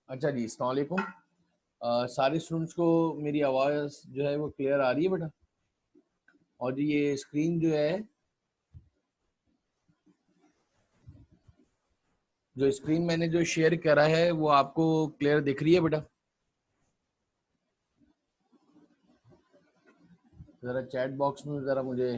अच्छा जी, अस्सलाम वालेकुम। सारे स्टूडेंट्स को मेरी आवाज़ जो है वो क्लियर आ रही है बेटा? और जी ये स्क्रीन जो स्क्रीन मैंने जो शेयर करा है वो आपको क्लियर दिख रही है बेटा? ज़रा चैट बॉक्स में ज़रा मुझे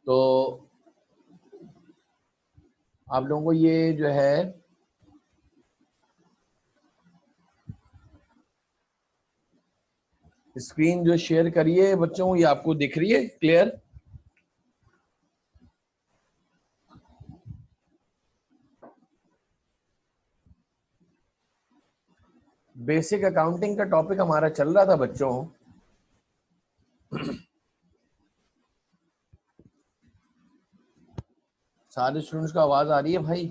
तो आप लोगों को ये जो है स्क्रीन जो शेयर करी है बच्चों, ये आपको दिख रही है क्लियर? बेसिक अकाउंटिंग का टॉपिक हमारा चल रहा था बच्चों। सारे स्टूडेंट्स को आवाज़ आ रही है भाई?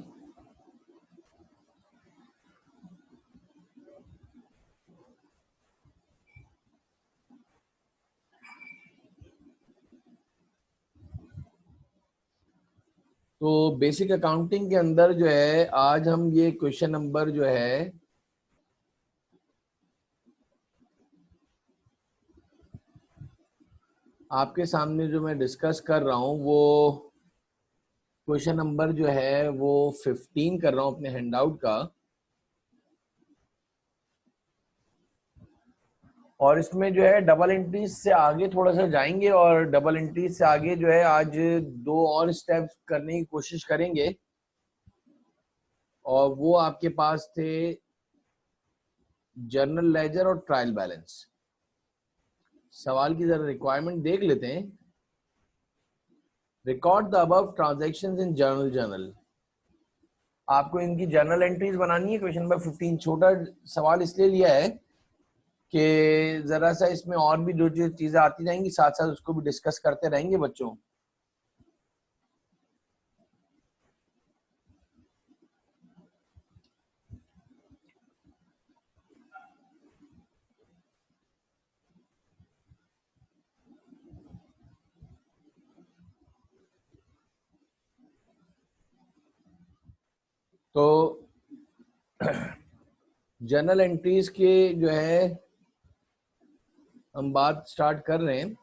तो बेसिक अकाउंटिंग के अंदर जो है आज हम ये क्वेश्चन नंबर जो है आपके सामने जो मैं डिस्कस कर रहा हूँ वो क्वेश्चन नंबर जो है वो 15 कर रहा हूँ अपने हैंडआउट का। और इसमें जो है डबल एंट्रीज से आगे थोड़ा सा जाएंगे और डबल एंट्रीज से आगे जो है आज दो और स्टेप्स करने की कोशिश करेंगे। और वो आपके पास थे जर्नल लेजर और ट्रायल बैलेंस। सवाल की जरा रिक्वायरमेंट देख लेते हैं। Record the above transactions in journal. आपको इनकी जर्नल एंट्रीज बनानी है। क्वेश्चन नंबर 15 छोटा सवाल इसलिए लिया है कि जरा सा इसमें और भी जो जो चीजें आती जाएंगी साथ साथ उसको भी डिस्कस करते रहेंगे बच्चों। तो जर्नल एंट्रीज के जो है हम बात स्टार्ट कर रहे हैं।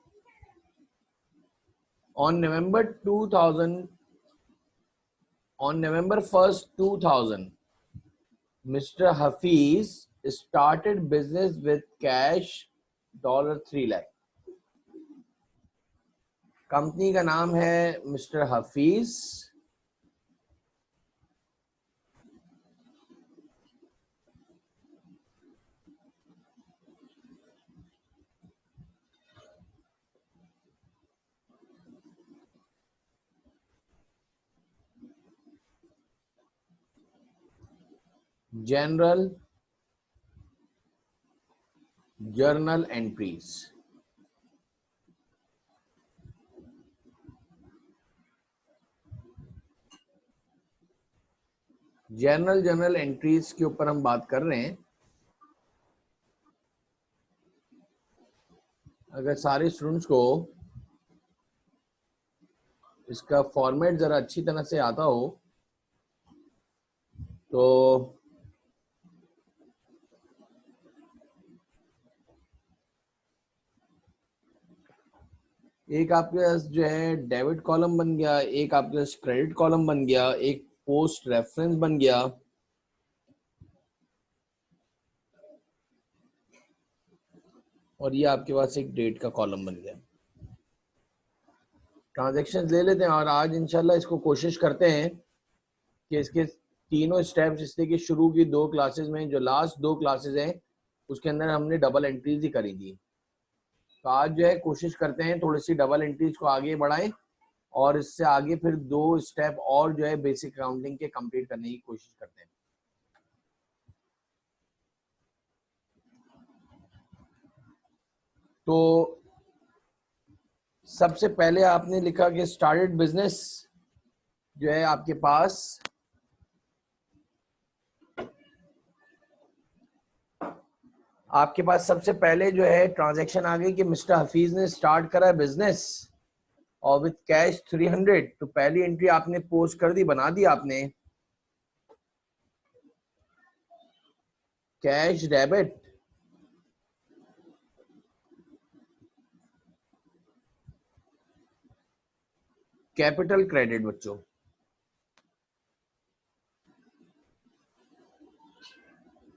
On November 2000 on November 1st 2000 mister Hafeez started business with cash $3 lakh. Company का नाम है mister Hafeez. General journal entries. Journal entries के ऊपर हम बात कर रहे हैं। अगर सारे स्टूडेंट्स को इसका फॉर्मेट जरा अच्छी तरह से आता हो तो एक आपके पास जो है डेबिट कॉलम बन गया, एक आपके पास क्रेडिट कॉलम बन गया, एक पोस्ट रेफरेंस बन गया और ये आपके पास एक डेट का कॉलम बन गया। ट्रांजैक्शंस ले लेते हैं और आज इंशाल्लाह इसको कोशिश करते हैं कि इसके तीनों स्टेप्स इसलिए कि शुरू की 2 क्लासेस में जो लास्ट 2 क्लासेस हैं उसके अंदर हमने डबल एंट्रीज ही करी थी। तो आज जो है कोशिश करते हैं थोड़ी सी डबल एंट्रीज को आगे बढ़ाएं और इससे आगे फिर 2 स्टेप और जो है बेसिक अकाउंटिंग के कंप्लीट करने की कोशिश करते हैं। तो सबसे पहले आपने लिखा कि स्टार्टेड बिजनेस जो है आपके पास सबसे पहले जो है ट्रांजैक्शन आ गई कि मिस्टर हफीज ने स्टार्ट करा बिजनेस और विद कैश 300। तो पहली एंट्री आपने पोस्ट कर दी, बना दी आपने कैश डेबिट कैपिटल क्रेडिट। बच्चों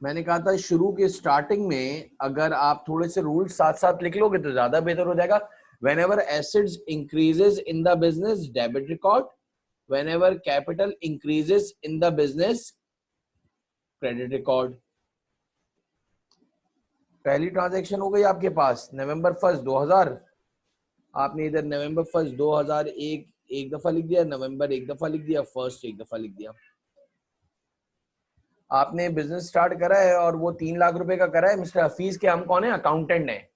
मैंने कहा था शुरू के स्टार्टिंग में अगर आप थोड़े से रूल्स साथ साथ लिख लोगे तो ज्यादा बेहतर हो जाएगा। whenever assets increases in the business debit record, whenever capital increases in the business credit record। पहली ट्रांजैक्शन हो गई आपके पास नवंबर 1 2000। आपने इधर नवंबर 1 2001 एक दफा लिख दिया, नवंबर एक दफा लिख दिया, फर्स्ट एक दफा लिख दिया। आपने बिजनेस स्टार्ट करा है और वो 3 लाख रुपए का करा है। मिस्टर हफीज के हम कौन है? अकाउंटेंट हैं।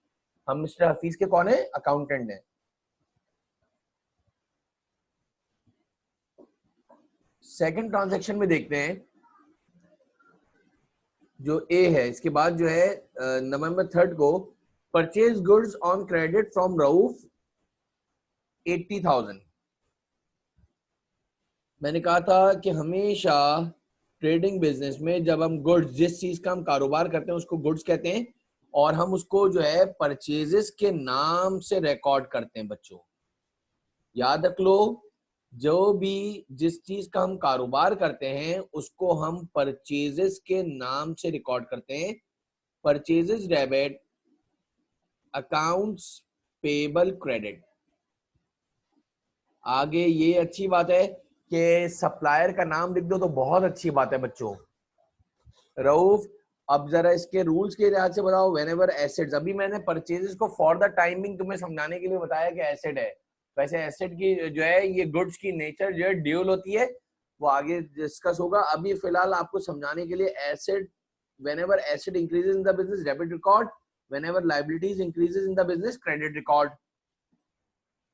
हम मिस्टर हफीज के कौन है? अकाउंटेंट हैं। सेकंड ट्रांजैक्शन में देखते हैं जो ए है, इसके बाद जो है नवंबर 3 को purchase goods on credit from Rauf 80,000। मैंने कहा था कि हमेशा ट्रेडिंग बिजनेस में जब हम गुड्स, जिस चीज का हम कारोबार करते हैं उसको गुड्स कहते हैं और हम उसको जो है परचेजेस के नाम से रिकॉर्ड करते हैं। बच्चों याद रख लो, जो भी जिस चीज का हम कारोबार करते हैं उसको हम परचेजेस के नाम से रिकॉर्ड करते हैं। Purchases debit, accounts payable credit. आगे ये अच्छी बात है कि सप्लायर का नाम लिख दो तो बहुत अच्छी बात है बच्चों। रऊफ, अब जरा इसके रूल्स के लिहाज से बताओ। व्हेनेवर एसेट्स, अभी मैंने परचेजेस को फॉर द टाइमिंग तुम्हें समझाने के लिए बताया कि एसेट है। वैसे एसेट की जो है ये गुड्स की नेचर जो है ड्यूल होती है, वो आगे डिस्कस होगा। अभी फिलहाल आपको समझाने के लिए asset, whenever asset increases in the business debit record, whenever liabilities increases in the business credit record.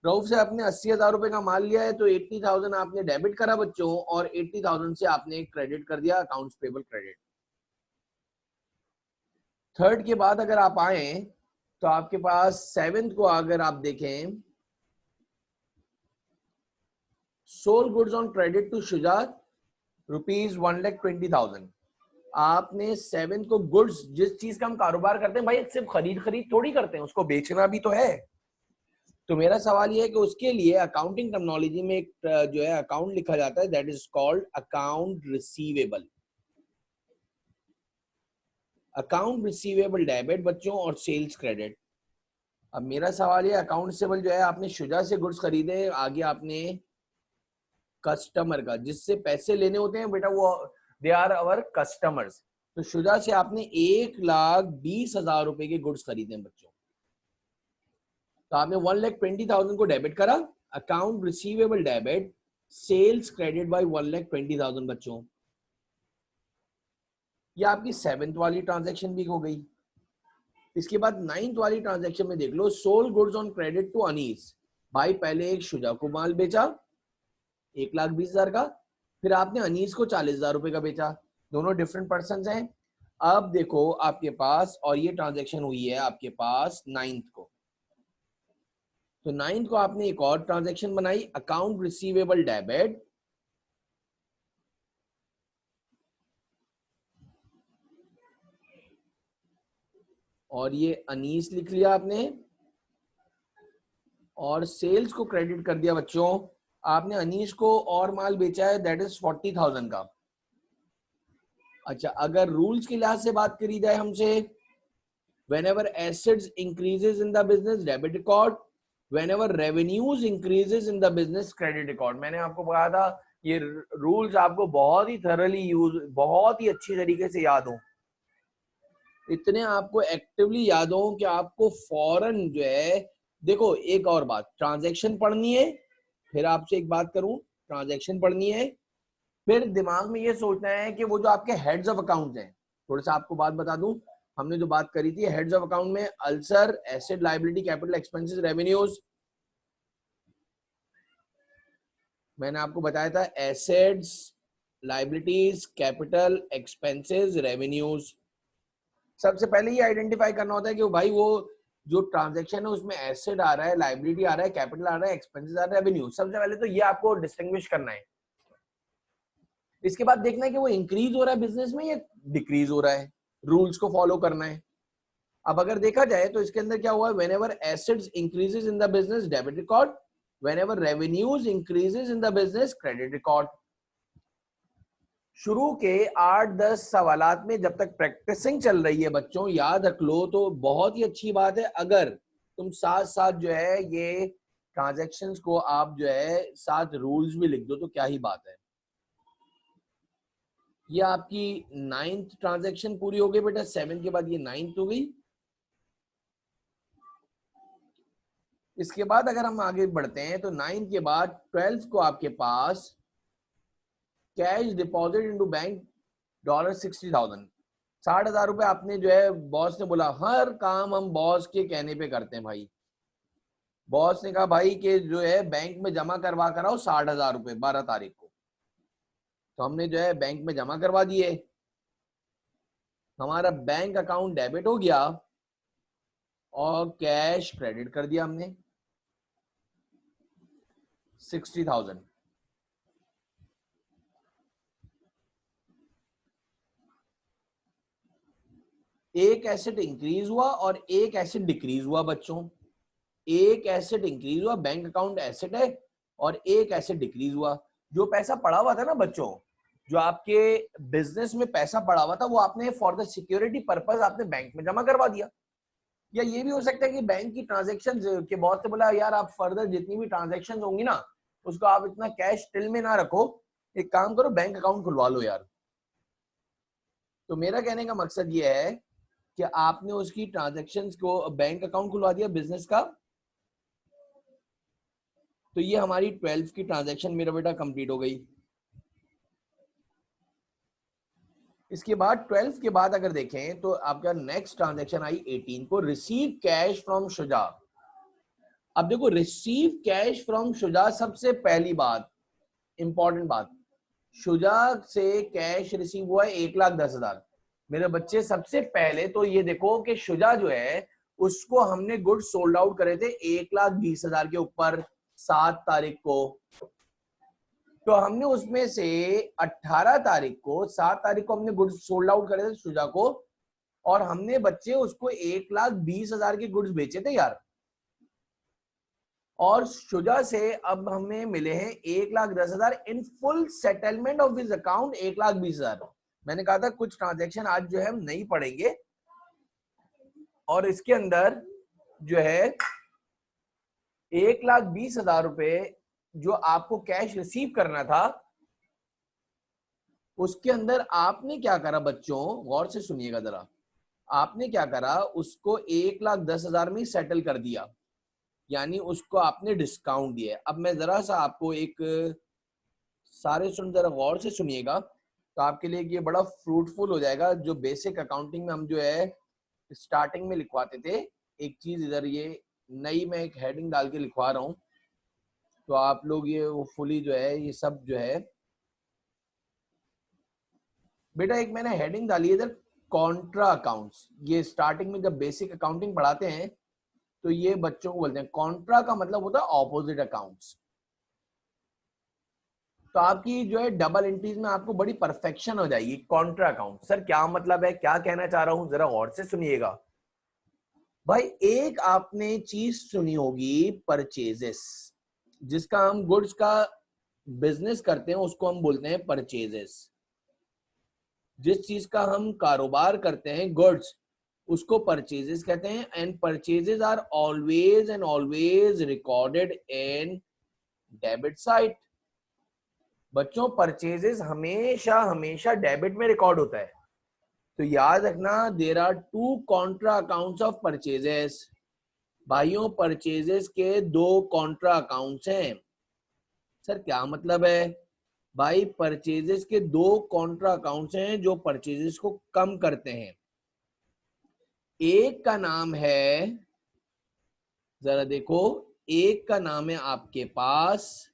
Rauf से आपने 80,000 रुपए का माल लिया है तो 80,000 आपने डेबिट करा बच्चों और 80,000 से आपने क्रेडिट कर दिया अकाउंट्स पेबल क्रेडिट। थर्ड के बाद अगर आप आए तो आपके पास सेवेंथ को अगर आप देखें, sold goods on credit to Shujat rupees 1,20,000। आपने सेवेंथ को गुड्स, जिस चीज का हम कारोबार करते हैं भाई, सिर्फ खरीद थोड़ी करते हैं, उसको बेचना भी तो है। तो मेरा सवाल यह है कि उसके लिए अकाउंटिंग टर्मिनोलॉजी में एक जो है अकाउंट लिखा जाता है, that is called account receivable. Account receivable debit बच्चों और सेल्स क्रेडिट। अब मेरा सवाल ये, अकाउंट रिसीवेबल जो है आपने शुजा से गुड्स खरीदे, आगे आपने कस्टमर का, जिससे पैसे लेने होते हैं बेटा, वो दे आर अवर कस्टमर्स। तो शुजा से आपने 1,20,000 रुपए के गुड्स खरीदे हैं बच्चों। तो आपने 1,20,000 को डेबिट करा, account receivable debit, sales credit by 1,20,000 बच्चों। ये आपकी सेवेंथ वाली ट्रांजैक्शन भी हो गई। इसके बाद नाइन्थ वाली ट्रांजैक्शन में देख लो, sold goods on credit to Anees. भाई पहले एक शुजा को माल बेचा 1,20,000 का, फिर आपने अनीस को 40,000 रुपए का बेचा। दोनों डिफरेंट पर्सन हैं। अब देखो आपके पास, और ये ट्रांजैक्शन हुई है आपके पास नाइन्थ को। तो नाइन्थ को आपने एक और ट्रांजैक्शन बनाई, अकाउंट रिसीवेबल डेबिट, और ये अनीस लिख लिया आपने, और सेल्स को क्रेडिट कर दिया बच्चों। आपने अनीस को और माल बेचा है, दैट इज 40,000 का। अच्छा, अगर रूल्स के लिहाज से बात करी जाए हमसे, whenever assets increases in the business debit record, whenever revenues increases in the business credit record। मैंने आपको बताया था ये रूल्स आपको बहुत ही थरली यूज, बहुत ही अच्छी तरीके से याद हो, इतने आपको एक्टिवली याद हो कि आपको फौरन जो है, देखो एक और बात, ट्रांजैक्शन पढ़नी है, फिर आपसे एक बात करूं, ट्रांजैक्शन पढ़नी है, फिर दिमाग में ये सोचना है कि वो जो आपके हेड्स ऑफ अकाउंट हैं, थोड़ा सा आपको बात बता दूं, हमने जो बात करी थी हेड्स ऑफ अकाउंट में ulcer, asset, liability, capital, expenses, revenues. मैंने आपको बताया था assets, liabilities, capital, expenses, revenues. सबसे पहले ये आइडेंटिफाई करना होता है कि भाई वो जो ट्रांजैक्शन है उसमें एसेट आ रहा है, लायबिलिटी आ रहा है, कैपिटल आ रहा है, एक्सपेंसेस आ रहा है, रेवेन्यू। सबसे पहले तो ये आपको डिस्टिंग्विश करना है। इसके बाद देखना है कि वो इंक्रीज हो रहा है बिजनेस में या डिक्रीज हो रहा है, रूल्स को फॉलो करना है। अब अगर देखा जाए तो इसके अंदर क्या हुआ है, whenever assets increases in the business, debit record, whenever revenues increases in the business, credit record. शुरू के 8-10 सवालात में जब तक प्रैक्टिसिंग चल रही है बच्चों, याद रख लो तो बहुत ही अच्छी बात है। अगर तुम साथ साथ जो है ये ट्रांजैक्शंस को आप जो है साथ रूल्स भी लिख दो तो क्या ही बात है। ये आपकी 9th ट्रांजैक्शन पूरी हो गई बेटा, 7 के बाद ये 9th हो गई। इसके बाद अगर हम आगे बढ़ते हैं तो 9th के बाद 12th को आपके पास कैश डिपॉजिट इनटू बैंक $60,000, 60,000 रुपए आपने जो है, बॉस ने बोला हर काम हम बॉस के कहने पे करते हैं भाई। बॉस ने कहा भाई कि जो है बैंक में जमा करवा कर आओ 60,000 रुपए 12 तारीख को, तो हमने जो है बैंक में जमा करवा दिए, हमारा बैंक अकाउंट डेबिट हो गया और कैश क्रेडिट कर दिया हमने 60,000। एक एसेट इंक्रीज हुआ और एक एसेट डिक्रीज हुआ बच्चों, एक एसेट इंक्रीज हुआ, बैंक अकाउंट एसेट है, और एक एसेट डिक्रीज हुआ। जो पैसा पड़ा हुआ था ना बच्चों, जो आपके बिजनेस में पैसा पड़ा हुआ था वो आपने फॉर द सिक्योरिटी पर्पस आपने बैंक में जमा करवा दिया। या ये भी हो सकता है कि बैंक की ट्रांजेक्शन के बॉस से बोला यार आप फर्दर जितनी भी ट्रांजेक्शन होंगी ना उसको आप इतना कैश टिल में ना रखो, एक काम करो बैंक अकाउंट खुलवा लो यार। तो मेरा कहने का मकसद ये है कि आपने उसकी ट्रांजेक्शन्स को बैंक अकाउंट खुलवा दिया बिजनेस का। तो ये हमारी 12 की ट्रांजैक्शन मेरा बेटा कंप्लीट हो गई। इसके बाद 12 के बाद अगर देखें तो आपका नेक्स्ट ट्रांजैक्शन आई 18 को, रिसीव कैश फ्रॉम शुजा। अब देखो रिसीव कैश फ्रॉम शुजा, सबसे पहली बात, इंपॉर्टेंट बात, शुजा से कैश रिसीव हुआ है 1,10,000। मेरे बच्चे सबसे पहले तो ये देखो कि शुजा जो है उसको हमने गुड्स सोल्ड आउट करे थे 1,20,000 के ऊपर 7 तारीख को। तो हमने उसमें से 18 तारीख को, 7 तारीख को हमने गुड्स सोल्ड आउट करे थे शुजा को, और हमने बच्चे उसको 1,20,000 के गुड्स बेचे थे यार। और शुजा से अब हमें मिले हैं 1,10,000 in full settlement of his account 1,20,000। मैंने कहा था कुछ ट्रांजैक्शन आज जो है हम नहीं पढ़ेंगे, और इसके अंदर जो है 1,20,000 रुपए जो आपको कैश रिसीव करना था, उसके अंदर आपने क्या करा बच्चों, गौर से सुनिएगा जरा, आपने क्या करा, उसको 1,10,000 में सेटल कर दिया, यानी उसको आपने डिस्काउंट दिया। अब मैं जरा सा आपको एक, सारे सुन जरा गौर से सुनिएगा तो आपके लिए ये बड़ा फ्रूटफुल हो जाएगा। जो बेसिक अकाउंटिंग में हम जो है स्टार्टिंग में लिखवाते थे, एक चीज इधर ये नई मैं एक हेडिंग डाल के लिखवा रहा हूं, तो आप लोग ये वो फुली जो है ये सब जो है बेटा, एक मैंने हेडिंग डाली है इधर, कॉन्ट्रा अकाउंट्स। ये स्टार्टिंग में जब बेसिक अकाउंटिंग पढ़ाते हैं तो ये बच्चों को बोलते हैं, कॉन्ट्रा का मतलब होता है ऑपोजिट अकाउंट्स। तो आपकी जो है डबल एंट्रीज में आपको बड़ी परफेक्शन हो जाएगी। कॉन्ट्रा अकाउंट सर क्या मतलब है, क्या कहना चाह रहा हूं, जरा गौर से सुनिएगा भाई। एक आपने चीज सुनी होगी परचेजेस, जिसका हम गुड्स का बिजनेस करते हैं उसको हम बोलते हैं परचेजेस। जिस चीज का हम कारोबार करते हैं गुड्स, उसको परचेजेस कहते हैं। And purchases are always and always recorded in debit side. बच्चों परचेजेस हमेशा हमेशा डेबिट में रिकॉर्ड होता है। तो याद रखना, there are two contra accounts of purchases. भाइयों परचेजेस के दो कॉन्ट्रा अकाउंट्स हैं। सर क्या मतलब है? भाई परचेजेस के दो कॉन्ट्रा अकाउंट्स हैं जो परचेजेस को कम करते हैं। एक का नाम है, जरा देखो, एक का नाम है आपके पास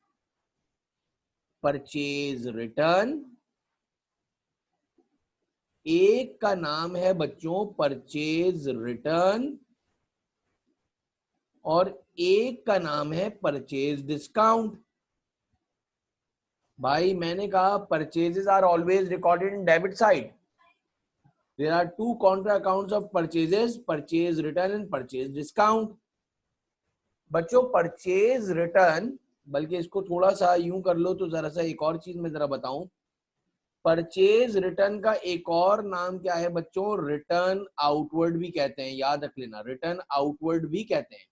परचेज रिटर्न, एक का नाम है बच्चों परचेज रिटर्न, और एक का नाम है परचेज डिस्काउंट। भाई मैंने कहा purchases are always recorded in debit side. There are two contra accounts of purchases, purchase return and purchase discount. बच्चों परचेज रिटर्न, बल्कि इसको थोड़ा सा यूं कर लो तो जरा सा एक और चीज मैं जरा बताऊं। परचेज रिटर्न का एक और नाम क्या है बच्चों? रिटर्न आउटवर्ड भी कहते हैं, याद रख लेना, रिटर्न आउटवर्ड भी कहते हैं।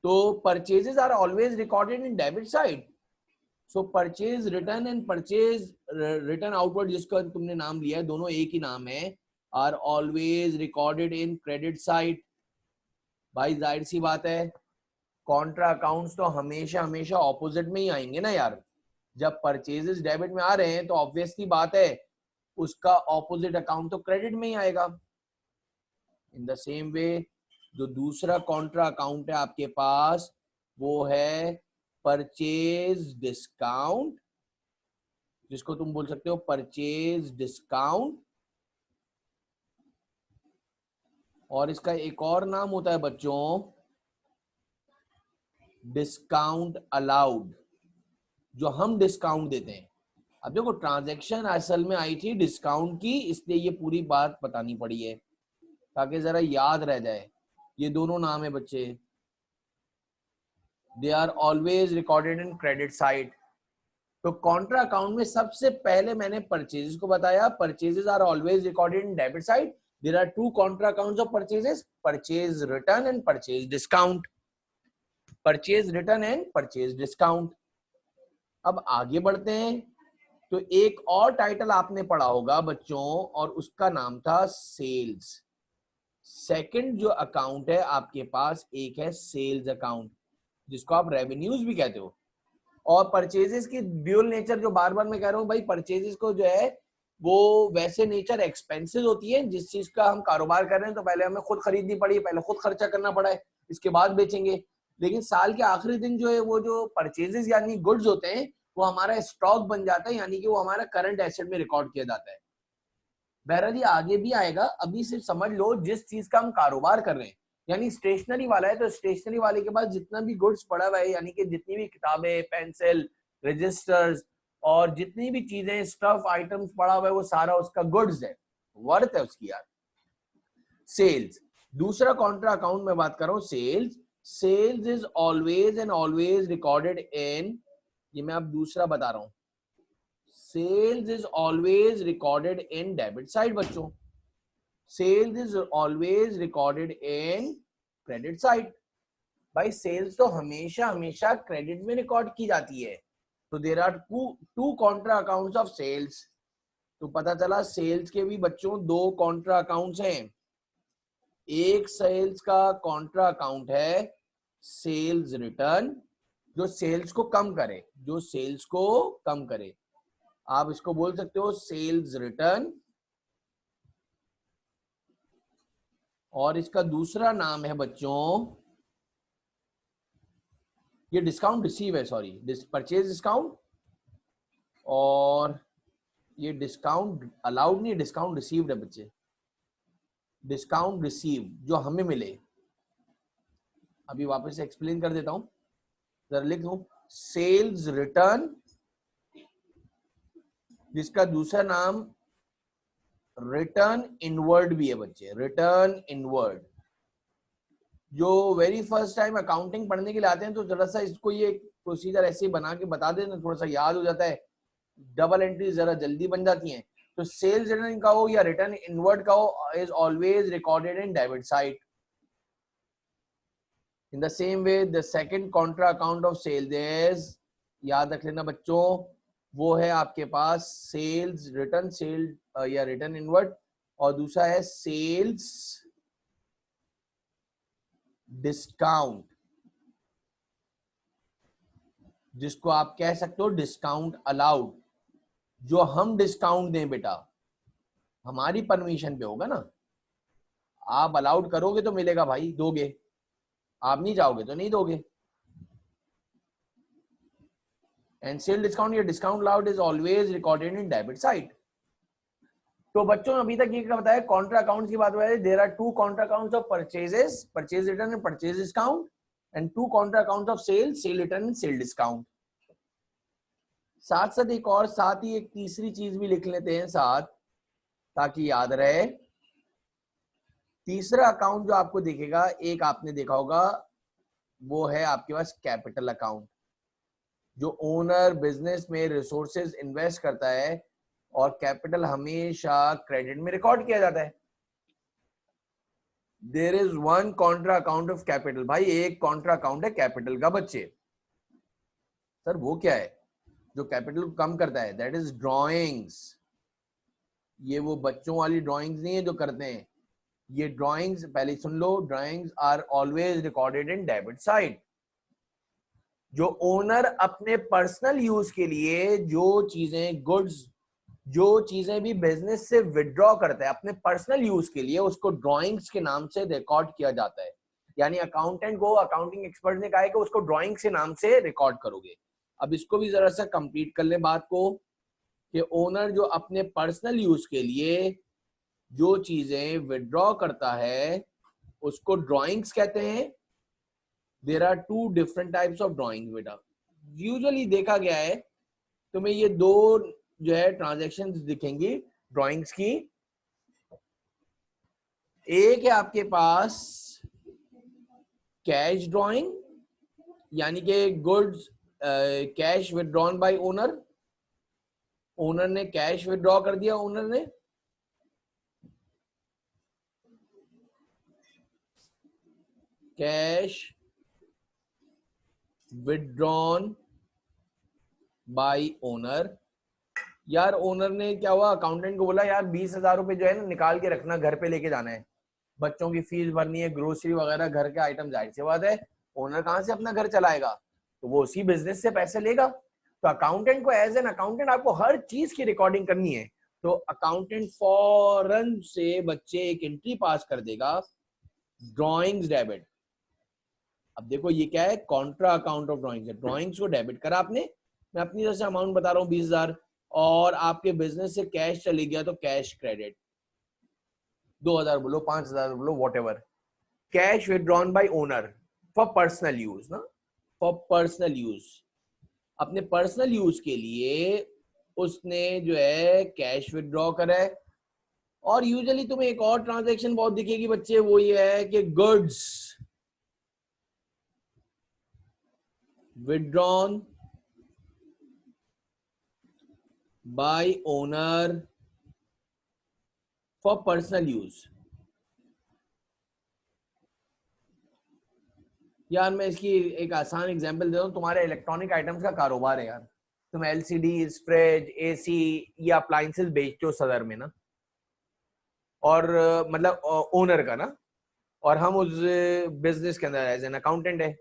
तो purchases are always recorded in debit side, so purchase return and purchase return outward, जिसका तुमने नाम लिया है, दोनों एक ही नाम है, are always recorded in credit side. भाई जाहिर सी बात है, कॉन्ट्रा अकाउंट्स तो हमेशा हमेशा ऑपोजिट में ही आएंगे ना यार। जब परचेजेस डेबिट में आ रहे हैं तो ऑब्वियस की बात है उसका ऑपोजिट अकाउंट तो क्रेडिट में ही आएगा। इन द सेम वे जो दूसरा कॉन्ट्रा अकाउंट है आपके पास वो है परचेज डिस्काउंट, जिसको तुम बोल सकते हो परचेज डिस्काउंट। और इसका एक और नाम होता है बच्चों डिस्काउंट अलाउड, जो हम डिस्काउंट देते हैं। अब देखो ट्रांजैक्शन असल में आई थी डिस्काउंट की, इसलिए ये पूरी बात बतानी पड़ी है ताकि जरा याद रह जाए। ये दोनों नाम है बच्चे, they are always recorded in credit side. तो कॉन्ट्रा अकाउंट में सबसे पहले मैंने परचेजेस को बताया, purchases are always recorded in debit side. There are two contra accounts of purchases, purchase return and purchase discount. Purchase return and purchase discount. अब आगे बढ़ते हैं तो एक और टाइटल आपने पढ़ा होगा बच्चों, और उसका नाम था सेल्स। सेकंड जो अकाउंट है आपके पास एक है सेल्स अकाउंट, जिसको आप रेवेन्यूज भी कहते हो। और परचेजेस की ड्यूल नेचर, जो बार बार मैं कह रहा हूँ भाई, परचेजेस को जो है वो वैसे नेचर एक्सपेंसेस होती है। जिस चीज का हम कारोबार कर रहे हैं तो पहले हमें खुद खरीदनी पड़ी, पहले खुद खर्चा करना पड़ा है, इसके बाद बेचेंगे। लेकिन साल के आखिरी दिन जो है वो जो परचेजेस यानी गुड्स होते हैं वो हमारा स्टॉक बन जाता है, यानी कि वो हमारा करंट एसेट में रिकॉर्ड किया जाता है। बहरहाल ये आगे भी आएगा, अभी सिर्फ समझ लो जिस चीज का हम कारोबार कर रहे हैं, यानी स्टेशनरी वाला है तो स्टेशनरी वाले के पास जितना भी गुड्स पड़ा हुआ है, यानी कि जितनी भी किताबें, पेंसिल, रजिस्टर्स और जितनी भी चीजें, स्टफ आइटम्स पड़ा हुआ है, वो सारा उसका गुड्स है, वर्थ है उसकी यार। सेल्स, दूसरा कॉन्ट्रा अकाउंट में बात कर रहा हूं sales. Sales is always and always recorded in, ये मैं अब दूसरा बता रहा हूं, sales is always recorded in debit side बच्चों। Sales is always recorded in credit side. भाई सेल्स तो हमेशा हमेशा क्रेडिट में रिकॉर्ड की जाती है। तो there are two contra accounts of sales. तो पता चला सेल्स के भी बच्चों दो कॉन्ट्रा अकाउंट्स हैं। एक सेल्स का कॉन्ट्रा अकाउंट है सेल्स रिटर्न, जो सेल्स को कम करे, जो सेल्स को कम करे, आप इसको बोल सकते हो सेल्स रिटर्न। और इसका दूसरा नाम है बच्चों, ये डिस्काउंट रिसीव है, सॉरी, परचेज डिस्काउंट। और ये डिस्काउंट अलाउड नहीं, डिस्काउंट रिसीव्ड है बच्चे, डिस्काउंट रिसीव जो हमें मिले। अभी वापस से एक्सप्लेन कर देता हूं, जरा लिख दूं, सेल्स रिटर्न, जिसका दूसरा नाम रिटर्न इनवर्ड भी है बच्चे, रिटर्न इनवर्ड। जो वेरी फर्स्ट टाइम अकाउंटिंग पढ़ने के लिए आते हैं तो जरा सा इसको ये प्रोसीजर ऐसे ही बना के बता देना, थोड़ा सा याद हो जाता है, डबल एंट्री जरा जल्दी बन जाती हैं। तो सेल्स रिटर्न का हो या रिटर्न इनवर्ड का हो is always recorded in debit side. In the same way the second contra account of sales is, याद रख लेना बच्चों, वो है आपके पास सेल्स रिटर्न सेल या रिटर्न इनवर्ड, और दूसरा है सेल्स डिस्काउंट, जिसको आप कह सकते हो डिस्काउंट अलाउड. जो हम डिस्काउंट दें बेटा हमारी परमिशन पे होगा ना. आप अलाउड करोगे तो मिलेगा भाई, दोगे. आप नहीं जाओगे तो नहीं दोगे. एंड सेल डिस्काउंट या discount allowed is always recorded in debit side. तो बच्चों अभी तक ये क्या बताया, कॉन्ट्रा अकाउंट की बात हुई. There are two contra accounts of purchases, purchase return and purchase discount, and two contra accounts of sale, sale return and sale discount. साथ साथ एक और साथ ही एक तीसरी चीज भी लिख लेते हैं साथ, ताकि याद रहे. तीसरा अकाउंट जो आपको दिखेगा, एक आपने देखा होगा, वो है आपके पास कैपिटल अकाउंट. जो ओनर बिजनेस में रिसोर्सेज इन्वेस्ट करता है और कैपिटल हमेशा क्रेडिट में रिकॉर्ड किया जाता है. There is one contra account of capital. भाई एक कॉन्ट्रा अकाउंट है कैपिटल का बच्चे. सर वो क्या है जो कैपिटल को कम करता है? That is drawings. ये वो बच्चों वाली ड्रॉइंग्स नहीं है जो करते हैं. ये ड्रॉइंग्स पहले सुन लो, drawings are always recorded in debit side. जो ओनर अपने पर्सनल यूज के लिए जो चीजें गुड्स, जो चीजें भी बिजनेस से विड्रॉ करता है अपने पर्सनल यूज के लिए, उसको ड्राइंग्स के नाम से रिकॉर्ड किया जाता है. यानी अकाउंटेंट को, अकाउंटिंग एक्सपर्ट ने कहा है कि उसको ड्राइंग्स के नाम से रिकॉर्ड करोगे. अब इसको भी जरा सा कंप्लीट कर ले बात को, कि ओनर जो अपने पर्सनल यूज के लिए जो चीजें विड्रॉ करता है उसको ड्राइंग्स कहते हैं. There are two different types of drawing बेटा. यूजुअली देखा गया है तुम्हें ये दो जो है ट्रांजैक्शंस दिखेंगी ड्राइंग्स की. एक है आपके पास कैश ड्राइंग, यानी कि goods cash withdrawn bye owner. Owner ने कैश विदड्रॉ कर दिया, ओनर ने कैश विदड्रॉन बाय ओनर. यार ओनर ने क्या हुआ, अकाउंटेंट को बोला यार 20,000 रुपए जो है ना निकाल के रखना, घर पे लेके जाना है, बच्चों की फीस भरनी है, ग्रोसरी वगैरह घर के आइटम. जाहिर सी बात है ओनर कहां से अपना घर चलाएगा, तो वो उसी बिजनेस से पैसे लेगा. तो अकाउंटेंट को एज एन अकाउंटेंट आपको हर चीज की रिकॉर्डिंग करनी है. तो अकाउंटेंट फौरन से बच्चे एक एंट्री पास कर देगा, ड्रॉइंग्स डेबिट. अब देखो ये क्या है, कॉन्ट्रा अकाउंट ऑफ ड्रॉइंग्स है. ड्रॉइंग्स को डेबिट करा आपने, मैं अपनी तरफ से अमाउंट बता रहा हूँ 20,000, और आपके बिजनेस से कैश चली गया तो कैश क्रेडिट. 2,000 बोलो, 5,000 बोलो, whatever. Cash withdrawn bye owner for personal use ना, फॉर पर्सनल यूज, अपने पर्सनल यूज के लिए उसने जो है कैश विदड्रॉ करा है. और यूजुअली तुम्हें एक और ट्रांजैक्शन बहुत दिखेगी बच्चे, वो ये है कि goods withdrawn bye owner for personal use. यार मैं इसकी एक आसान एग्जांपल देता हूँ. तुम्हारे इलेक्ट्रॉनिक आइटम्स का कारोबार है यार, तुम एलसीडी, फ्रिज, एसी या अप्लायंसेस बेचते हो सदर में ना, और मतलब ओनर का ना, और हम उस बिजनेस के अंदर एज एन अकाउंटेंट है.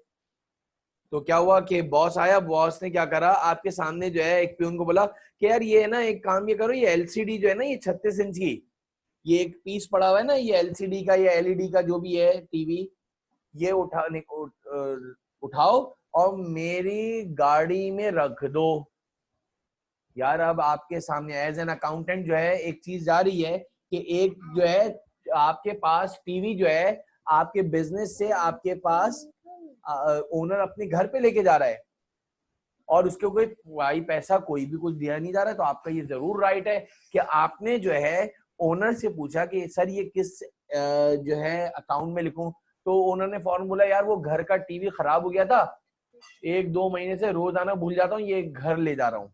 तो क्या हुआ कि बॉस आया, बॉस ने क्या करा, आपके सामने जो है एक प्यून को बोला कि यार ये ना एक काम ये करो, ये एलसीडी जो है ना, ये 36 इंच की, ये एक पीस पड़ा हुआ है ना, ये एलसीडी का या एलईडी का जो भी है टीवी, ये उठाओ और मेरी गाड़ी में रख दो. यार अब आपके सामने एज एन अकाउंटेंट जो है एक चीज जा रही है कि एक जो है आपके पास टीवी जो है आपके बिजनेस से आपके पास ओनर अपने घर पे लेके जा रहा है, और उसके कोई भाई पैसा कोई भी कुछ दिया नहीं जा रहा है. तो आपका ये जरूर राइट है कि आपने जो है ओनर से पूछा कि सर ये किस जो है अकाउंट में लिखूं. तो ओनर ने फौरन बोला यार वो घर का टीवी खराब हो गया था, 1-2 महीने से रोज आना भूल जाता हूँ, ये घर ले जा रहा हूँ.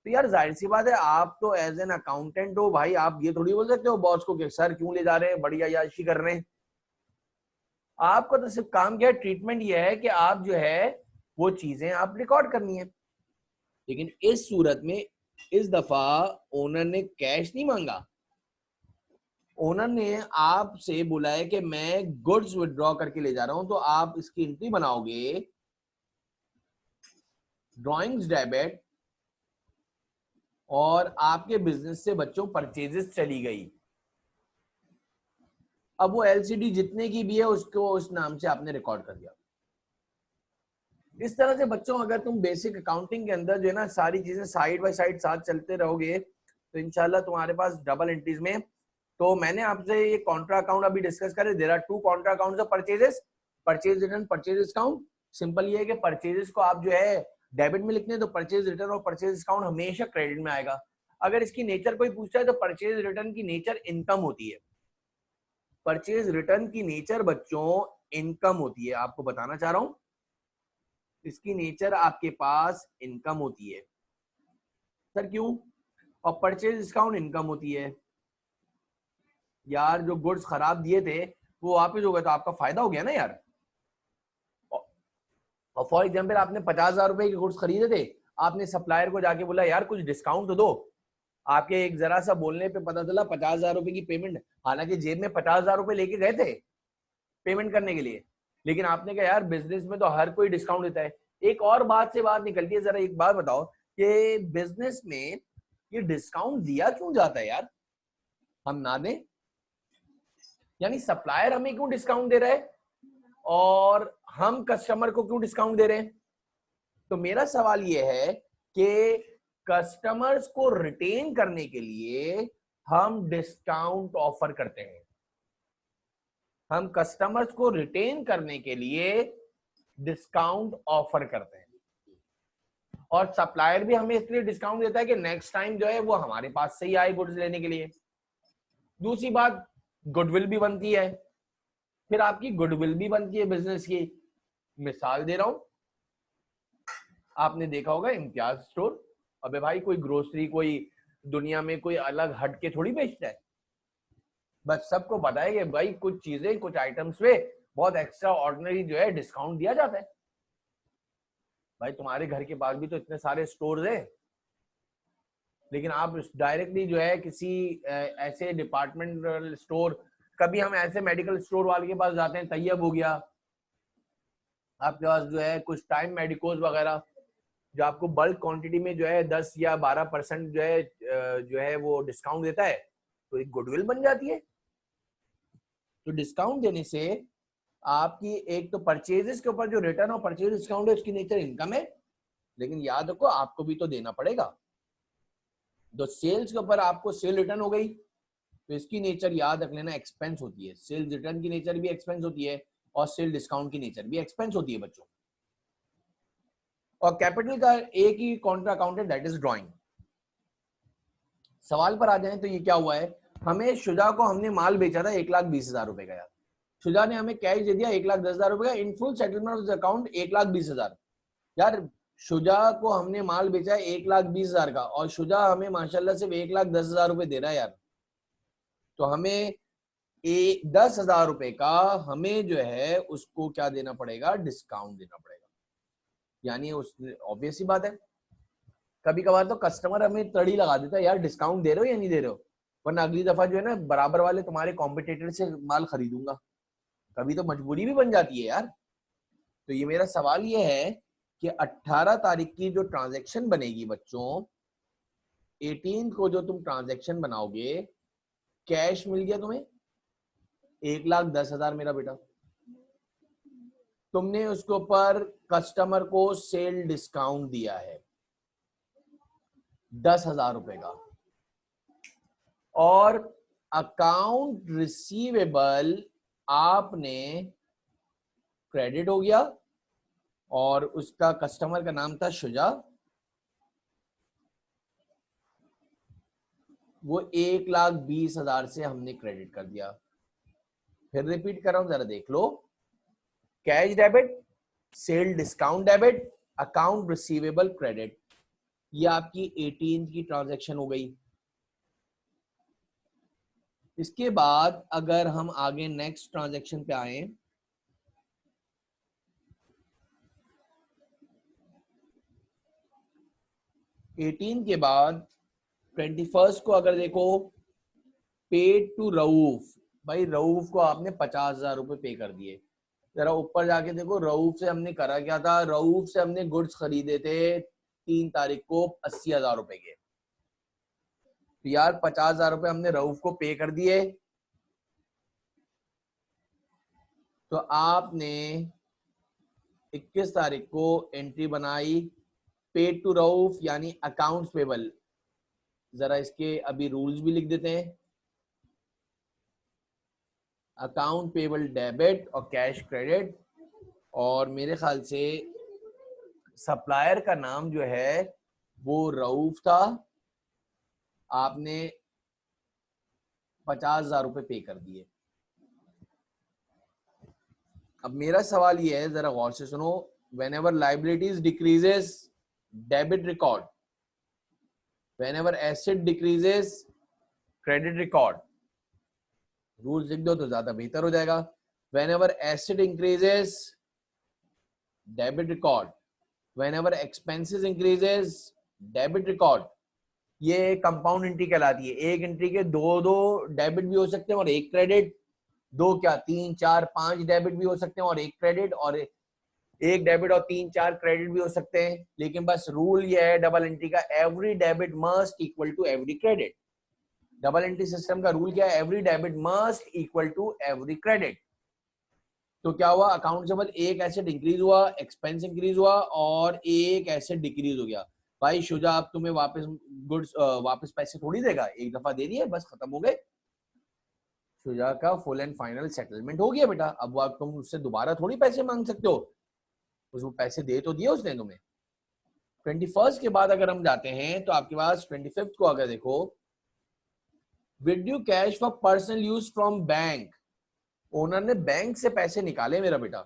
तो यार जाहिर सी बात है, आप तो एज एन अकाउंटेंट हो भाई, आप ये थोड़ी बोल सकते हो बॉस को कि सर क्यों ले जा रहे हैं, बढ़िया याशी कर रहे हैं। आपका तो सिर्फ काम क्या है, ट्रीटमेंट ये है कि आप जो है वो चीजें आप रिकॉर्ड करनी है। लेकिन इस सूरत में इस दफा ओनर ने कैश नहीं मांगा, ओनर ने आपसे बोला है कि मैं गुड्स विड्रॉ करके ले जा रहा हूं, तो आप इसकी एंट्री बनाओगे ड्रॉइंग्स डेबिट, और आपके बिजनेस से बच्चों परचेजेस चली गई। अब वो एलसीडी जितने की भी है उसको उस नाम से आपने रिकॉर्ड कर दिया। इस तरह से बच्चों अगर तुम बेसिक अकाउंटिंग के अंदर जो है ना सारी चीजें साइड बाय साइड साथ चलते रहोगे तो इंशाल्लाह तुम्हारे पास डबल एंट्रीज में। तो मैंने आपसे ये कॉन्ट्रा अकाउंट अभी डिस्कस करे, there are two contra accounts of purchases, purchase return, purchase discount. Simple ये है कि परचेजेस को आप जो है डेबिट में लिखते हैं तो परचेज रिटर्न और परचेज डिस्काउंट हमेशा क्रेडिट में आएगा। अगर इसकी नेचर कोई पूछता है तो परचेज रिटर्न की नेचर इनकम होती है, परचेज रिटर्न की नेचर बच्चों इनकम होती है। आपको बताना चाह रहा हूं इसकी नेचर आपके पास इनकम होती है। सर क्यों? और परचेज डिस्काउंट इनकम होती है। यार जो गुड्स खराब दिए थे वो वापस हो गए तो आपका फायदा हो गया ना यार। और फॉर एग्जाम्पल आपने 50,000 रुपए के गुड्स खरीदे थे, आपने सप्लायर को जाके बोला यार कुछ डिस्काउंट तो दो, आपके एक जरा सा बोलने पे पता चला 50,000 रुपए की पेमेंट, हालांकि जेब में 50,000 रुपए लेके गए थे पेमेंट करने के लिए, लेकिन आपने कहा यार बिजनेस में तो हर कोई डिस्काउंट देता है। एक और बात से बात निकलती है, जरा एक बात बताओ कि बिजनेस में ये डिस्काउंट दिया क्यों जाता है यार, हम ना दें? यानी सप्लायर हमें क्यों डिस्काउंट दे रहा है और हम कस्टमर को क्यों डिस्काउंट दे रहे हैं? तो मेरा सवाल ये है कि कस्टमर्स को रिटेन करने के लिए हम डिस्काउंट ऑफर करते हैं, हम कस्टमर्स को रिटेन करने के लिए डिस्काउंट ऑफर करते हैं, और सप्लायर भी हमें इसलिए डिस्काउंट देता है कि नेक्स्ट टाइम जो है वो हमारे पास से ही आए गुड्स लेने के लिए। दूसरी बात, गुडविल भी बनती है, फिर आपकी गुडविल भी बनती है बिजनेस की। मिसाल दे रहा हूं, आपने देखा होगा इम्तियाज स्टोर, अबे भाई कोई ग्रोसरी कोई दुनिया में कोई अलग हट के थोड़ी बेचता है, बस सबको पता है कि भाई कुछ चीजें कुछ आइटम्स पे बहुत एक्स्ट्रा ऑर्डिनरी जो है डिस्काउंट दिया जाता है। भाई तुम्हारे घर के पास भी तो इतने सारे स्टोर्स हैं, लेकिन आप डायरेक्टली जो है किसी ऐसे डिपार्टमेंटल स्टोर, कभी हम ऐसे मेडिकल स्टोर वाले के पास जाते हैं, तैयब हो गया, आपके पास जो है कुछ टाइम मेडिकोज वगैरह, जो आपको बल्क क्वांटिटी में जो है 10 या 12% जो है वो डिस्काउंट देता है, तो एक गुडविल बन जाती है। तो डिस्काउंट देने से आपकी एक तो परचेजेस के ऊपर जो रिटर्न और परचेज डिस्काउंट है उसकी नेचर इनकम है, लेकिन याद रखो आपको भी तो देना पड़ेगा। तो सेल्स के ऊपर आपको सेल रिटर्न हो गई तो इसकी नेचर याद रख लेना एक्सपेंस होती है, सेल्स रिटर्न की नेचर भी एक्सपेंस होती है और सेल डिस्काउंट की नेचर भी एक्सपेंस होती है बच्चों। और कैपिटल का एक ही कॉन्ट्रा अकाउंट है, दैट इज ड्राइंग। सवाल पर आ जाए तो ये क्या हुआ है, हमें शुजा को हमने माल बेचा था 1,20,000 रुपए का, यार शुजा ने हमें कैश दे दिया 1,10,000 रुपए का, in full settlement of account 1,20,000। यार शुजा को हमने माल बेचा है 1,20,000 का और शुजा हमें माशाल्लाह सिर्फ 1,10,000 रुपए दे रहा है यार, तो हमें 10,000 रुपए का हमें जो है उसको क्या देना पड़ेगा, डिस्काउंट देना पड़ेगा। यानी उस ऑब्वियस ही बात है, कभी कभार तो कस्टमर हमें तड़ी लगा देता है यार डिस्काउंट दे रहे हो या नहीं दे रहे हो, वरना अगली दफा जो है ना बराबर वाले तुम्हारे कॉम्पिटिटर से माल खरीदूंगा। कभी तो मजबूरी भी बन जाती है यार। तो ये मेरा सवाल ये है कि 18 तारीख की जो ट्रांजैक्शन बनेगी बच्चों, 18 को जो तुम ट्रांजैक्शन बनाओगे, कैश मिल गया तुम्हें 1,10,000 मेरा बेटा, तुमने उसके ऊपर कस्टमर को सेल डिस्काउंट दिया है 10,000 रुपए का, और अकाउंट रिसीवेबल आपने क्रेडिट हो गया, और उसका कस्टमर का नाम था शुजा, वो 1,20,000 से हमने क्रेडिट कर दिया। फिर रिपीट कर रहा हूं, जरा देख लो, cash debit, sale discount debit, account receivable credit. ये आपकी 18 की ट्रांजैक्शन हो गई। इसके बाद अगर हम आगे नेक्स्ट ट्रांजैक्शन पे आए, एटीन के बाद 21 को अगर देखो, पेड टू रऊफ, भाई रऊफ को आपने 50,000 रुपए पे कर दिए। जरा ऊपर जाके देखो, रऊफ से हमने करा क्या था, रऊफ से हमने गुड्स खरीदे थे 3 तारीख को 80,000 रुपए के। तो यार 50,000 रुपए हमने रऊफ को पे कर दिए। तो आपने 21 तारीख को एंट्री बनाई, पेड टू रऊफ यानी अकाउंट्स पेबल। जरा इसके अभी रूल्स भी लिख देते हैं। अकाउंट पेबल डेबिट और कैश क्रेडिट, और मेरे ख्याल से सप्लायर का नाम जो है वो रऊफ था। आपने 50,000 रुपए पे कर दिए। अब मेरा सवाल ये है, जरा गौर से सुनो। whenever liabilities decreases, debit record. whenever asset decreases, credit record. Rules लिख दो तो ज्यादा बेहतर हो जाएगा। whenever asset increases, debit record. whenever expenses increases, debit record. ये कंपाउंड एंट्री कहलाती है। एक एंट्री के दो दो डेबिट भी हो सकते हैं और एक क्रेडिट, दो क्या 3 4 5 डेबिट भी हो सकते हैं और एक क्रेडिट, और एक डेबिट और 3 4 क्रेडिट भी हो सकते हैं। लेकिन बस रूल ये है डबल एंट्री का, every debit must equal to every credit. Double entry system का रूल क्या है, every debit must equal to every credit. तो क्या हुआ, अकाउंट से बस एक एसेट इंक्रीज हुआ, एक्सपेंस इंक्रीज हुआ और एक एसेट डिक्रीज हो गया। भाई शुजा अब तुम्हें वापस गुड्स वापस पैसे थोड़ी देगा, एक दफा दे दिए बस खत्म हो गए। शुजा का फुल एंड फाइनल सेटलमेंट हो गया बेटा। अब वो तुम उससे दोबारा थोड़ी पैसे मांग सकते हो, उसको पैसे दे तो दिए उसने तुम्हें। 21 के बाद अगर हम जाते हैं तो आपके पास 25 को अगर देखो, withdrew cash for personal use from bank. Owner ने बैंक से पैसे निकाले मेरा बेटा।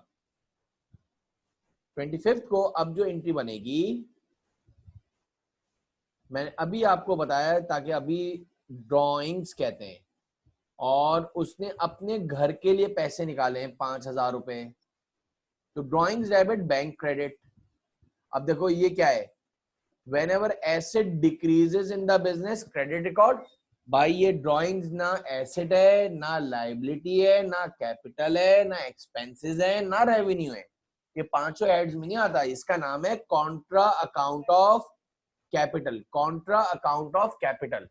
25 को अब जो एंट्री बनेगी, मैंने अभी आपको बताया ताकि अभी ड्रॉइंग्स कहते हैं, और उसने अपने घर के लिए पैसे निकाले हैं 5,000 रुपए। तो ड्रॉइंग्स डेबिट, बैंक क्रेडिट। अब देखो ये क्या है, whenever asset decreases in the business, credit record। भाई ये ड्रॉइंग्स ना एसेट है, ना लाइबिलिटी है, ना कैपिटल है, ना एक्सपेंसेस है, ना रेवेन्यू है। ये पांचों एड्स में नहीं आता। इसका नाम है Contra account of capital. Contra account of capital,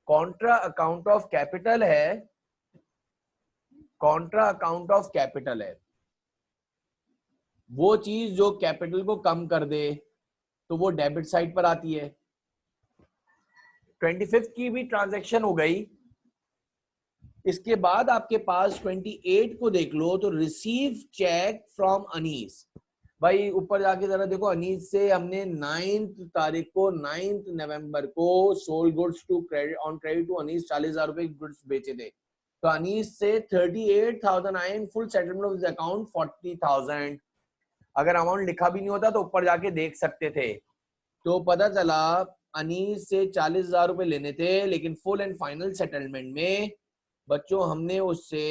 Contra account of capital है, कॉन्ट्रा अकाउंट ऑफ कैपिटल है वो चीज जो कैपिटल को कम कर दे, तो वो डेबिट साइड पर आती है। 25 की भी ट्रांजैक्शन हो गई। इसके बाद आपके पास 28 को देख लो, तो रिसीव चेक फ्रॉम अनीस। भाई ऊपर जाके जरा देखो, अनीस से हमने 9 तारीख को 9 नवंबर को sold goods to credit on credit to Anees 40,000 रुपए गुड्स बेचे थे। तो अनीस से 38,000 आए in full settlement of this account 40,000। अगर अमाउंट लिखा भी नहीं होता तो ऊपर जाके देख सकते थे। तो पता चला अनीस से 40,000 रुपए लेने थे, लेकिन फुल एंड फाइनल सेटलमेंट में बच्चों हमने उससे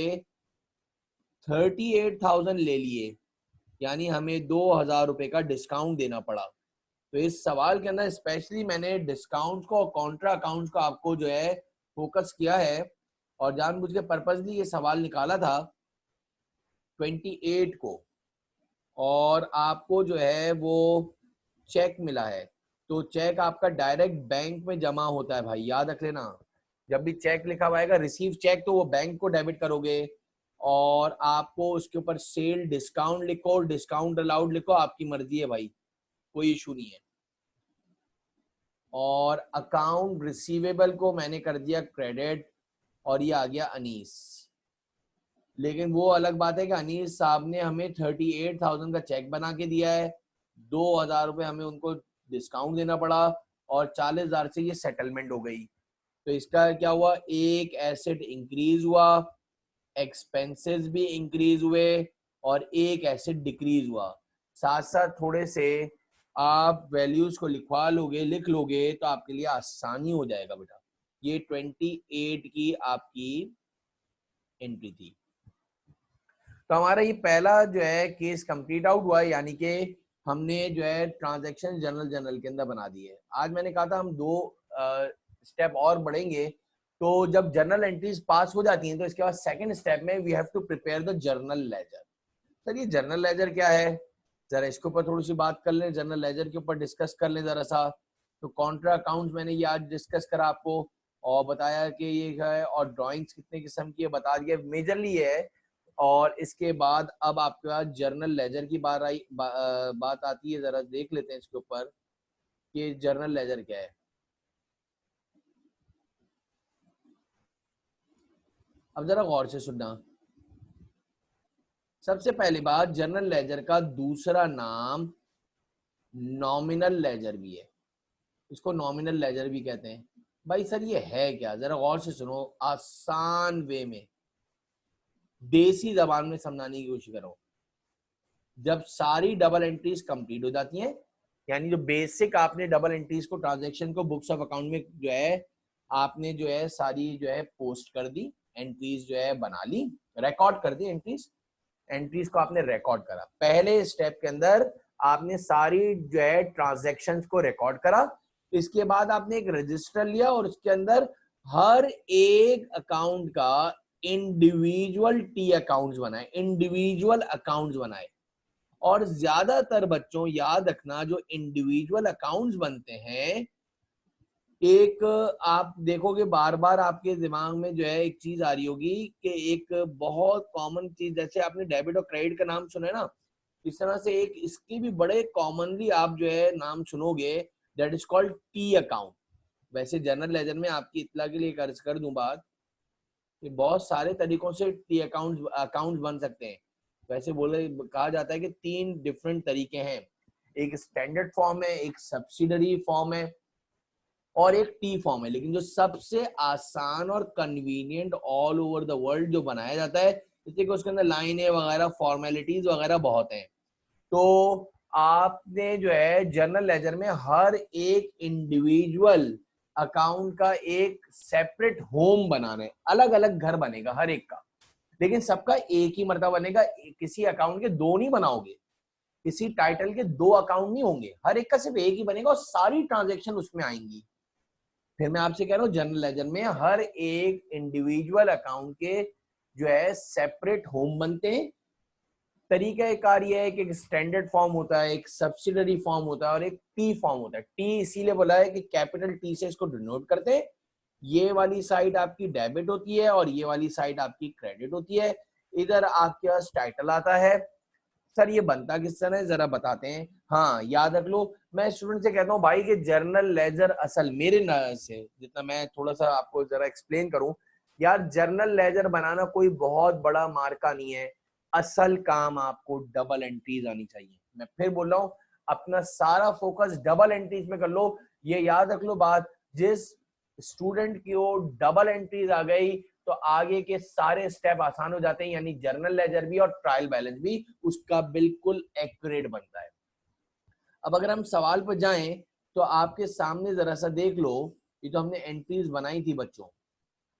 38,000 ले लिए, यानी हमें 2,000 रुपए का डिस्काउंट देना पड़ा। तो इस सवाल के अंदर स्पेशली मैंने डिस्काउंट को और कॉन्ट्रा अकाउंट को आपको जो है फोकस किया है, और जानबूझ के पर्पसली ये सवाल निकाला था 28 को। और आपको जो है वो चेक मिला है, तो चेक आपका डायरेक्ट बैंक में जमा होता है भाई, याद रख लेना। जब भी चेक लिखा हुआ आएगा रिसीव चेक, तो वो बैंक को डेबिट करोगे, और आपको उसके ऊपर सेल डिस्काउंट लिखो, डिस्काउंट अलाउड लिखो, आपकी मर्जी है भाई, कोई इशू नहीं है। और अकाउंट रिसीवेबल को मैंने कर दिया क्रेडिट, और ये आ गया अनीस। लेकिन वो अलग बात है कि अनीस साहब ने हमें 38,000 का चेक बना के दिया है, 2,000 रुपए हमें उनको डिस्काउंट देना पड़ा, और 40,000 से ये सेटलमेंट हो गई। तो इसका क्या हुआ, एक एसेट इंक्रीज हुआ, एक्सपेंसेस भी इंक्रीज हुए, और एक एसेट डिक्रीज हुआ। साथ साथ थोड़े से आप वैल्यूज को लिखवा लोगे, लिख लोगे, तो आपके लिए आसानी हो जाएगा बेटा। ये 28 की आपकी एंट्री थी। तो हमारा ये पहला जो है केस कंप्लीट आउट हुआ, यानी कि हमने जो है ट्रांजैक्शन जनरल के अंदर बना दी है। आज मैंने कहा था हम 2 स्टेप और बढ़ेंगे, तो जब जर्नल एंट्रीज पास हो जाती हैं तो इसके बाद सेकंड स्टेप में we have to prepare the journal ledger. Sir ये जर्नल लेजर क्या है, जरा इसके ऊपर थोड़ी सी बात कर लें, जर्नल लेजर के ऊपर डिस्कस कर लें जरा सा। तो कॉन्ट्रा अकाउंट्स मैंने ये आज डिस्कस करा आपको, और बताया कि ये है, और ड्राइंग्स कितने किस्म की है बता दिया, मेजरली ये है। और इसके बाद अब आपके पास जर्नल लेजर की बात आती है, जरा देख लेते हैं इसके ऊपर कि जर्नल लेजर क्या है। अब जरा गौर से सुनना। सबसे पहली बात, जर्नल लेजर का दूसरा नाम नॉमिनल लेजर भी है, इसको नॉमिनल लेजर भी कहते हैं। भाई सर ये है क्या, जरा गौर से सुनो, आसान वे में देसी जबान में समझाने की कोशिश करो। जब सारी डबल एंट्रीज कंप्लीट हो जाती हैं, यानी जो बेसिक आपने डबल एंट्रीज को, ट्रांजैक्शन को बुक्स ऑफ अकाउंट में जो है आपने जो है सारी जो है पोस्ट कर दी, एंट्रीज जो है बना ली, रिकॉर्ड कर दी, एंट्रीज को आपने रिकॉर्ड करा। पहले स्टेप के अंदर आपने सारी जो है ट्रांजैक्शंस को रिकॉर्ड करा। इसके बाद आपने एक रजिस्टर लिया और उसके अंदर हर एक अकाउंट का इंडिविजुअल टी अकाउंट्स बनाए, इंडिविजुअल अकाउंट्स बनाए। और ज्यादातर बच्चों याद रखना, जो इंडिविजुअल अकाउंट्स बनते हैं, एक आप देखोगे बार बार आपके दिमाग में जो है एक चीज आ रही होगी कि एक बहुत कॉमन चीज, जैसे आपने डेबिट और क्रेडिट का नाम सुना है ना, इस तरह से एक इसकी भी बड़े कॉमनली आप जो है नाम सुनोगे, that is called T account. वैसे जनरल लेजर में आपकी इत्तला के लिए कर्ज कर दूं बात कि बहुत सारे तरीकों से टी अकाउंट बन सकते हैं। वैसे बोले कहा जाता है कि 3 डिफरेंट तरीके हैं, एक स्टैंडर्ड फॉर्म है, एक सब्सिडरी फॉर्म है, और एक टी फॉर्म है। लेकिन जो सबसे आसान और convenient all over the world जो बनाया जाता है, जैसे कि उसके अंदर लाइनें वगैरह, फॉर्मेलिटीज वगैरह बहुत हैं, तो आपने जो है जनरल लेजर में हर एक इंडिविजुअल अकाउंट का एक सेपरेट होम बनाना है, अलग अलग घर बनेगा हर एक का, लेकिन सबका एक ही मर्तबा बनेगा। किसी अकाउंट के 2 नहीं बनाओगे, किसी टाइटल के 2 अकाउंट नहीं होंगे, हर एक का सिर्फ एक ही बनेगा और सारी ट्रांजेक्शन उसमें आएंगी। फिर मैं आपसे कह रहा हूँ जनरल लेजर में हर एक इंडिविजुअल अकाउंट के जो है सेपरेट होम बनते हैं। तरीका कार ये है कि एक स्टैंडर्ड फॉर्म होता है, एक सब्सिडरी फॉर्म होता है और एक टी फॉर्म होता है। टी इसीलिए बोला है कि कैपिटल टी से इसको डिनोट करते हैं। ये वाली साइड आपकी डेबिट होती है और ये वाली साइड आपकी क्रेडिट होती है। इधर आपके पास टाइटल आता है। सर ये बनता किस तरह है जरा बताते हैं। हाँ याद रख लो, मैं स्टूडेंट से कहता हूँ भाई कि जर्नल लेजर असल मेरे नजर से जितना मैं थोड़ा सा आपको जरा एक्सप्लेन करूं, यार जर्नल लेजर बनाना कोई बहुत बड़ा मार्का नहीं है। असल काम आपको डबल एंट्रीज आनी चाहिए। मैं फिर बोल रहा हूँ, अपना सारा फोकस डबल एंट्रीज में कर लो। ये याद रख लो बात, जिस स्टूडेंट की वो डबल एंट्रीज आ गई तो आगे के सारे स्टेप आसान हो जाते हैं, यानी जर्नल लेजर भी और ट्रायल बैलेंस भी उसका बिल्कुल एक्यूरेट बनता है। अब अगर हम सवाल पर जाएं तो आपके सामने जरा सा देख लो, ये तो हमने एंट्रीज बनाई थी बच्चों,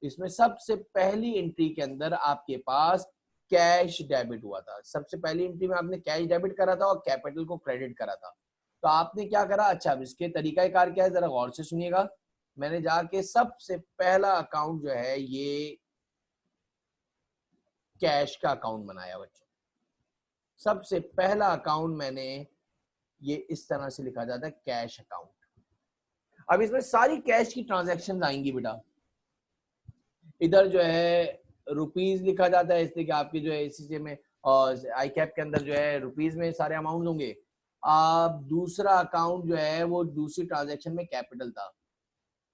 इसमें सबसे पहली एंट्री के अंदर आपके पास कैश डेबिट हुआ था। सबसे पहली एंट्री में आपने कैश डेबिट करा था और कैपिटल को क्रेडिट करा था। तो आपने क्या करा, अच्छा अब इसके तरीका कार क्या है जरा गौर से सुनिएगा। मैंने जाके सबसे पहला अकाउंट जो है ये कैश का अकाउंट बनाया बच्चों। सबसे पहला अकाउंट मैंने ये इस तरह से लिखा जाता है, कैश अकाउंट। अब इसमें सारी कैश की ट्रांजैक्शन आएंगी बेटा। इधर जो है रुपीज लिखा जाता है, इसलिए कि आपकी जो है इसी में और आई कैप के अंदर जो है रुपीज में सारे अमाउंट होंगे। अब दूसरा अकाउंट जो है वो दूसरी ट्रांजैक्शन में कैपिटल था,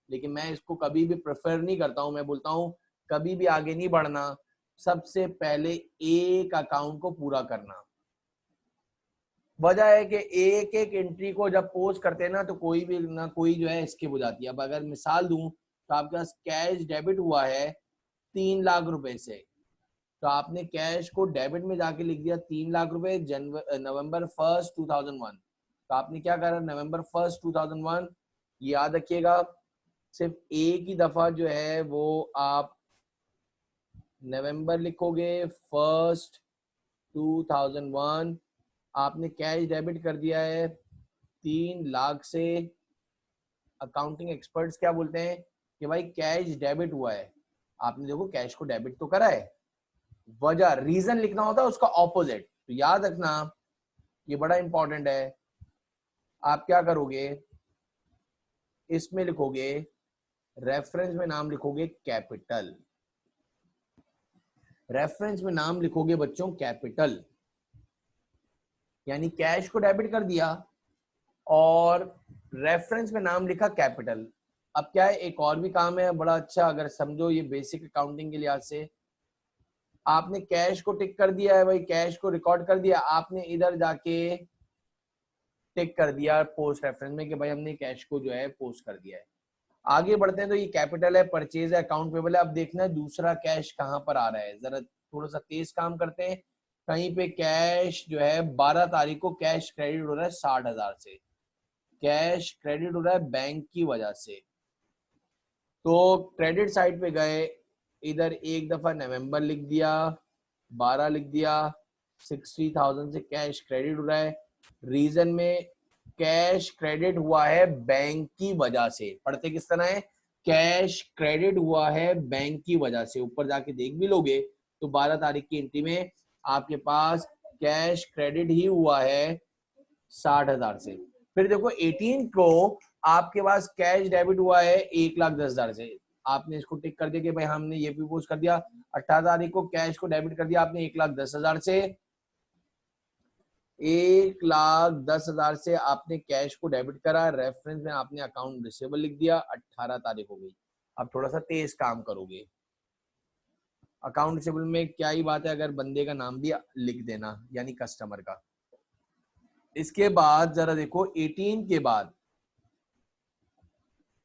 लेकिन मैं इसको कभी भी प्रेफर नहीं करता हूं। मैं बोलता हूं कभी भी आगे नहीं बढ़ना, सबसे पहले एक अकाउंट को पूरा करना। वजह है कि एक एक एंट्री को जब पोस्ट करते हैं ना तो कोई भी ना कोई जो है स्किप हो जाती है। अब अगर मिसाल दूं तो आपके पास कैश डेबिट हुआ है 3 लाख रुपए से, तो आपने कैश को डेबिट में जाके लिख दिया 3 लाख रुपए नवंबर 1, 2001। तो आपने क्या करा, नवंबर 1 2001, याद रखिएगा सिर्फ एक ही दफा जो है वो आप नवंबर लिखोगे 1 2001, आपने कैश डेबिट कर दिया है 3 लाख से। अकाउंटिंग एक्सपर्ट्स क्या बोलते हैं कि भाई कैश डेबिट हुआ है, आपने देखो कैश को डेबिट तो करा है, वजह रीजन लिखना होता है उसका ऑपोजिट। तो याद रखना ये बड़ा इंपॉर्टेंट है। आप क्या करोगे, इसमें लिखोगे रेफरेंस में नाम लिखोगे कैपिटल, रेफरेंस में नाम लिखोगे बच्चों कैपिटल, यानी कैश को डेबिट कर दिया और रेफरेंस में नाम लिखा कैपिटल। अब क्या है, एक और भी काम है बड़ा अच्छा, अगर समझो ये बेसिक अकाउंटिंग के लिहाज से। आपने कैश को टिक कर दिया है भाई, कैश को रिकॉर्ड कर दिया, आपने इधर जाके टिक कर दिया पोस्ट रेफरेंस में कि भाई हमने कैश को जो है पोस्ट कर दिया है। आगे बढ़ते हैं तो ये कैपिटल है, परचेज है, अकाउंट पेबल है। अब देखना है दूसरा कैश कहां पर आ रहा है, जरा थोड़ा सा तेज काम करते हैं। कहीं पे कैश जो है 12 तारीख को कैश क्रेडिट हो रहा है 60,000 से, कैश क्रेडिट हो रहा है बैंक की वजह से। तो क्रेडिट साइड पे गए, इधर एक दफा नवंबर लिख दिया, 12 लिख दिया, 60,000 से कैश क्रेडिट हो रहा है। रीजन में कैश क्रेडिट हुआ है बैंक की वजह से, पढ़ते किस तरह है, कैश क्रेडिट हुआ है बैंक की वजह से। ऊपर जाके देख भी लोगे तो 12 तारीख की एंट्री में आपके पास कैश क्रेडिट ही हुआ है 60,000 से। फिर देखो 18 को आपके पास कैश डेबिट हुआ है 1,10,000 से, आपने इसको टिक कर दिया कि भाई हमने ये भी पोस्ट कर दिया। 18 तारीख को कैश को डेबिट कर दिया आपने 1,10,000 से, 1,10,000 से आपने कैश को डेबिट करा, रेफरेंस में आपने अकाउंट रिसीवेबल लिख दिया, 18 तारीख हो गई। अब थोड़ा सा तेज काम करोगे, अकाउंट रिसीवेबल में क्या ही बात है, अगर बंदे का नाम भी लिख देना यानी कस्टमर का। इसके बाद जरा देखो 18 के बाद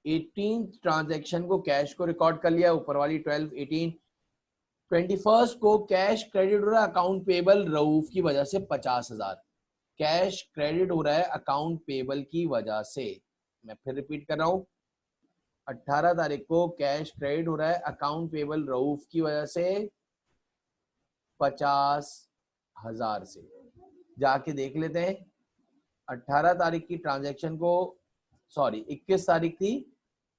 18 ट्रांजैक्शन को कैश को रिकॉर्ड कर लिया, ऊपर वाली 12 18। 21 को कैश क्रेडिट हो रहा है अकाउंट पेबल रऊफ की वजह से 50,000, कैश क्रेडिट हो रहा है अकाउंट पेबल की वजह से। मैं फिर रिपीट कर रहा हूं, 18 तारीख को कैश क्रेडिट हो रहा है अकाउंट पेबल रऊफ की वजह से 50,000 से। जाके देख लेते हैं 18 तारीख की ट्रांजैक्शन को, सॉरी 21 तारीख थी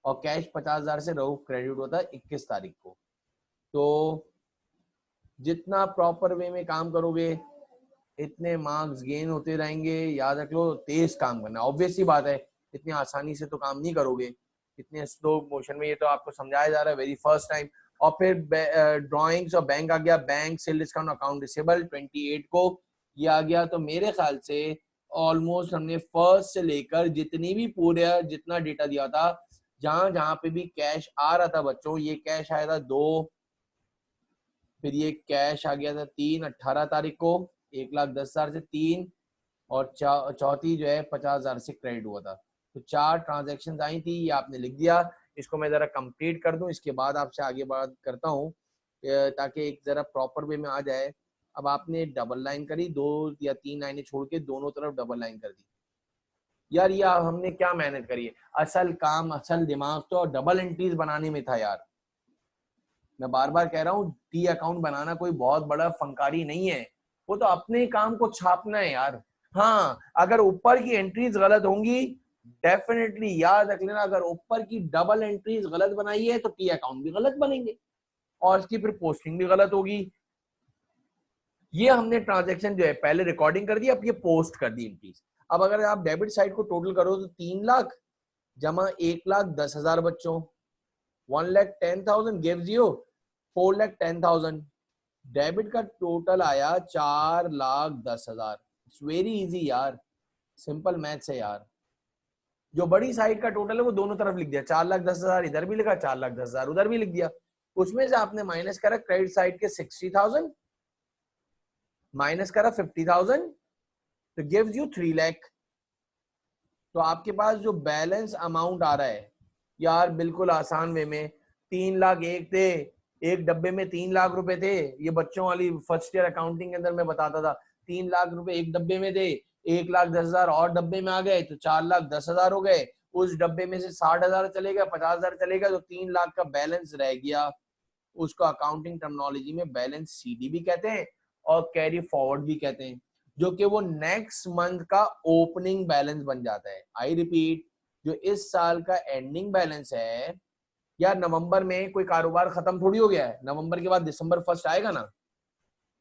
और कैश 50,000 से रऊफ क्रेडिट होता है 21 तारीख को। तो जितना प्रॉपर वे में काम करोगे इतने मार्क्स गेन होते रहेंगे। याद रख लो, तेज काम करना, ऑब्वियस ही बात है इतनी आसानी से तो काम नहीं करोगे, इतने स्लो मोशन में, ये तो आपको समझाया जा रहा है वेरी फर्स्ट टाइम। और फिर ड्राइंग्स और बैंक आ गया, bank sale discount account receivable 28 को ये आ गया। तो मेरे ख्याल से ऑलमोस्ट हमने फर्स्ट से लेकर जितनी भी पूरे जितना डेटा दिया था, जहां जहां पे भी कैश आ रहा था बच्चों, ये कैश आया था 2, फिर ये कैश आ गया था 3 18 तारीख को 1,10,000 से 3, और चौथी जो है 50,000 से क्रेडिट हुआ था। तो 4 ट्रांजैक्शन आई थी, ये आपने लिख दिया। इसको मैं जरा कंप्लीट कर दूं, इसके बाद आपसे आगे बात करता हूँ ताकि एक जरा प्रॉपर वे में आ जाए। अब आपने डबल लाइन करी, 2 या 3 लाइनें छोड़ के दोनों तरफ डबल लाइन कर दी। यार ये हमने क्या मेहनत करी है, असल काम असल दिमाग तो डबल एंट्रीज बनाने में था यार। मैं बार बार कह रहा हूँ टी अकाउंट बनाना कोई बहुत बड़ा फंकारी नहीं है, वो तो अपने काम को छापना है यार। हाँ, अगर ऊपर की एंट्रीज गलत होंगी, डेफिनेटली याद रख लेना, अगर ऊपर की डबल एंट्रीज गलत बनाई है तो टी अकाउंट भी गलत बनेंगे और इसकी फिर पोस्टिंग भी गलत होगी। ये हमने ट्रांजैक्शन जो है पहले रिकॉर्डिंग कर दी, अब ये पोस्ट कर दी एंट्रीज। अब अगर आप डेबिट साइड को टोटल करो तो 3 लाख जमा 1,10,000 बच्चों, 1,10,000 गिव्स यू 4,10,000। डेबिट का टोटल आया 4,10,000। इट्स वेरी इजी यार, सिंपल मैथ्स है यार। जो बड़ी साइड का टोटल है वो दोनों तरफ लिख दिया, 4,10,000 इधर भी लिखा, 4,10,000 उधर भी लिख दिया। उसमें से आपने माइनस करा क्रेडिट साइड के 60,000, माइनस करा 50,000, तो गिव्स यू 3 लाख। तो आपके पास जो बैलेंस अमाउंट आ रहा है यार, बिल्कुल आसान वे में 3 लाख एक थे, एक डब्बे में 3 लाख रुपए थे। ये बच्चों वाली फर्स्ट ईयर अकाउंटिंग के अंदर मैं बताता था, 3 लाख रुपए एक डब्बे में थे, 1,10,000 और डब्बे में आ गए तो 4,10,000 हो गए। उस डब्बे में से 60,000 चलेगा, 50,000 चलेगा, तो 3 लाख का बैलेंस रह गया। उसको अकाउंटिंग टर्मिनोलॉजी में बैलेंस सीडी भी कहते हैं और कैरी फॉरवर्ड भी कहते हैं, जो कि वो नेक्स्ट मंथ का ओपनिंग बैलेंस बन जाता है। आई रिपीट, जो इस साल का एंडिंग बैलेंस है, यार नवंबर में कोई कारोबार खत्म थोड़ी हो गया है, नवंबर के बाद दिसंबर फर्स्ट आएगा ना,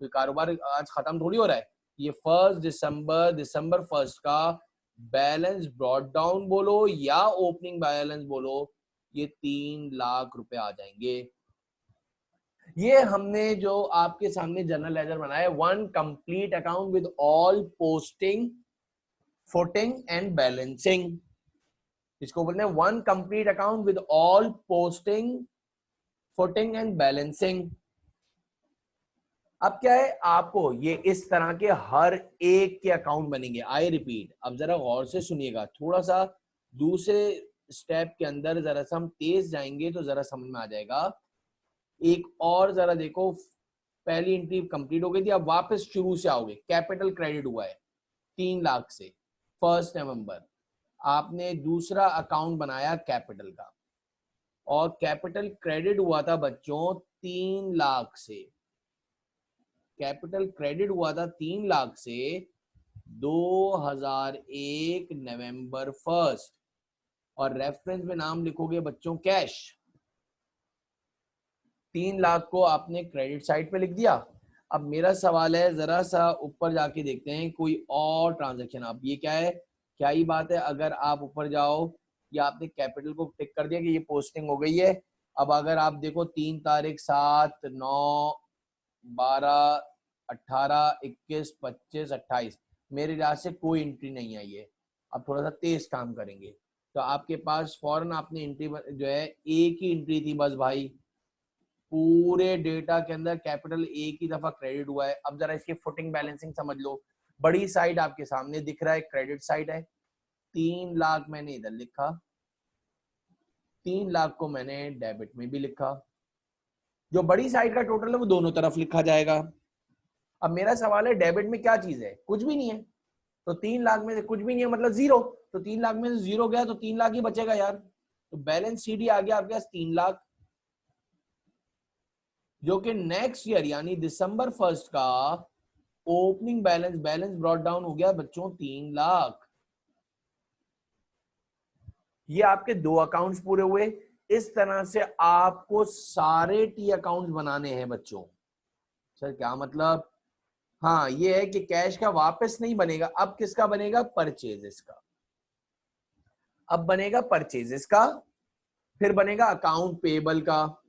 कोई कारोबार आज खत्म थोड़ी हो रहा है। ये 1 दिसंबर, दिसंबर फर्स्ट का बैलेंस ब्रॉड डाउन बोलो या ओपनिंग बैलेंस बोलो, ये 3 लाख रुपए आ जाएंगे। ये हमने जो आपके सामने जनरल लेजर बनाया, one complete account with all posting, footing and balancing. इसको बोलते हैं one complete account with all posting, footing and balancing. अब क्या है, आपको ये इस तरह के हर एक के अकाउंट बनेंगे। आई रिपीट, अब जरा गौर से सुनिएगा, थोड़ा सा दूसरे स्टेप के अंदर जरा सा हम तेज जाएंगे तो जरा समझ में आ जाएगा। एक और जरा देखो, पहली एंट्री कंप्लीट हो गई थी, अब वापस शुरू से आओगे। कैपिटल क्रेडिट हुआ है 3 लाख से 1 नवंबर, आपने दूसरा अकाउंट बनाया कैपिटल का, और कैपिटल क्रेडिट हुआ था बच्चों 3 लाख से। कैपिटल क्रेडिट हुआ था 3 लाख से 2001 नवंबर 1, और रेफरेंस में नाम लिखोगे बच्चों कैश। 3 लाख को आपने क्रेडिट साइड पे लिख दिया। अब मेरा सवाल है, जरा सा ऊपर जाके देखते हैं कोई और ट्रांजैक्शन। आप ये क्या है, क्या ही बात है, अगर आप ऊपर जाओ, या आपने कैपिटल को टिक कर दिया कि ये पोस्टिंग हो गई है। अब अगर आप देखो 3 तारीख, 7, 9, 12, 18, 21, 25, 28, मेरे लिहाज से कोई एंट्री नहीं आई है। अब थोड़ा सा तेज काम करेंगे तो आपके पास फौरन आपने एंट्री जो है, एक ही एंट्री थी बस भाई, पूरे डेटा के अंदर कैपिटल एक ही दफा क्रेडिट हुआ है। अब जरा इसकी फुटिंग बैलेंसिंग समझ लो। बड़ी साइड आपके सामने दिख रहा है, क्रेडिट साइड है, 3 लाख मैंने इधर लिखा, 3 लाख को मैंने डेबिट में भी लिखा। जो बड़ी साइड का टोटल है वो दोनों तरफ लिखा जाएगा। अब मेरा सवाल है, डेबिट में क्या चीज है, कुछ भी नहीं है, तो 3 लाख में से कुछ भी नहीं है मतलब जीरो, तो 3 लाख में से जीरो गया तो 3 लाख ही बचेगा यार। तो बैलेंस सीडी आ गया आपके पास 3 लाख, जो कि नेक्स्ट ईयर यानी दिसंबर 1 का opening balance, balance brought down हो गया बच्चों 3 लाख। ये आपके 2 अकाउंट्स पूरे हुए। इस तरह से आपको सारे टी अकाउंट्स बनाने हैं बच्चों। सर क्या मतलब, हाँ ये है कि कैश का वापस नहीं बनेगा, अब किसका बनेगा, परचेजेस का। अब बनेगा परचेजेस का, फिर बनेगा अकाउंट पेबल का।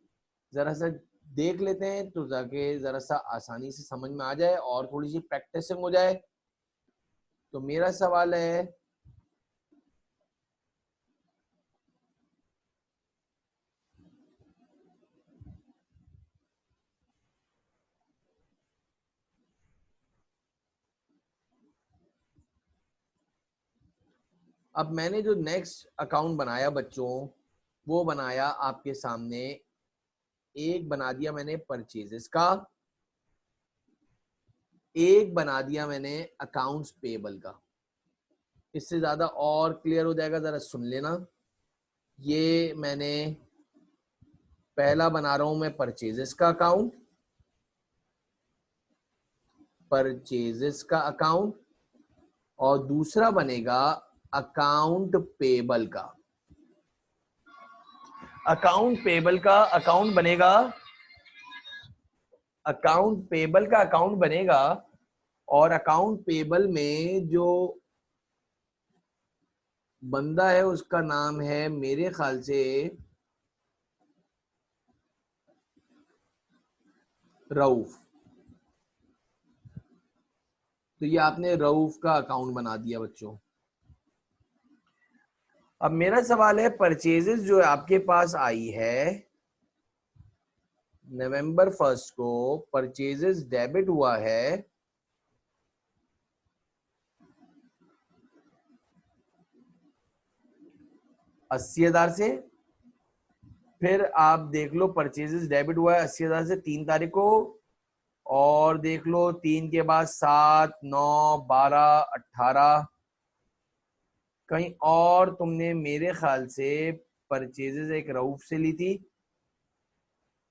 जरा सा देख लेते हैं तो जाके जरा सा आसानी से समझ में आ जाए और थोड़ी सी प्रैक्टिसिंग हो जाए। तो मेरा सवाल है, अब मैंने जो नेक्स्ट अकाउंट बनाया बच्चों, वो बनाया आपके सामने, एक बना दिया मैंने परचेजेस का, एक बना दिया मैंने अकाउंट्स पेबल का। इससे ज्यादा और क्लियर हो जाएगा, जरा सुन लेना। ये मैंने पहला बना रहा हूं मैं परचेजेस का अकाउंट, परचेजेस का अकाउंट, और दूसरा बनेगा अकाउंट पेबल का। अकाउंट पेबल का अकाउंट बनेगा, अकाउंट पेबल का अकाउंट बनेगा, और अकाउंट पेबल में जो बंदा है उसका नाम है मेरे ख्याल से रऊफ। तो ये आपने रऊफ का अकाउंट बना दिया बच्चों। अब मेरा सवाल है, परचेजेस जो आपके पास आई है नवंबर 1 को, परचेजेस डेबिट हुआ है 80,000 से। फिर आप देख लो परचेजेस डेबिट हुआ है 80,000 से 3 तारीख को, और देख लो 3 के बाद 7, 9, 12, 18। कहीं और तुमने मेरे ख्याल से परचेजेस एक रऊफ से ली थी,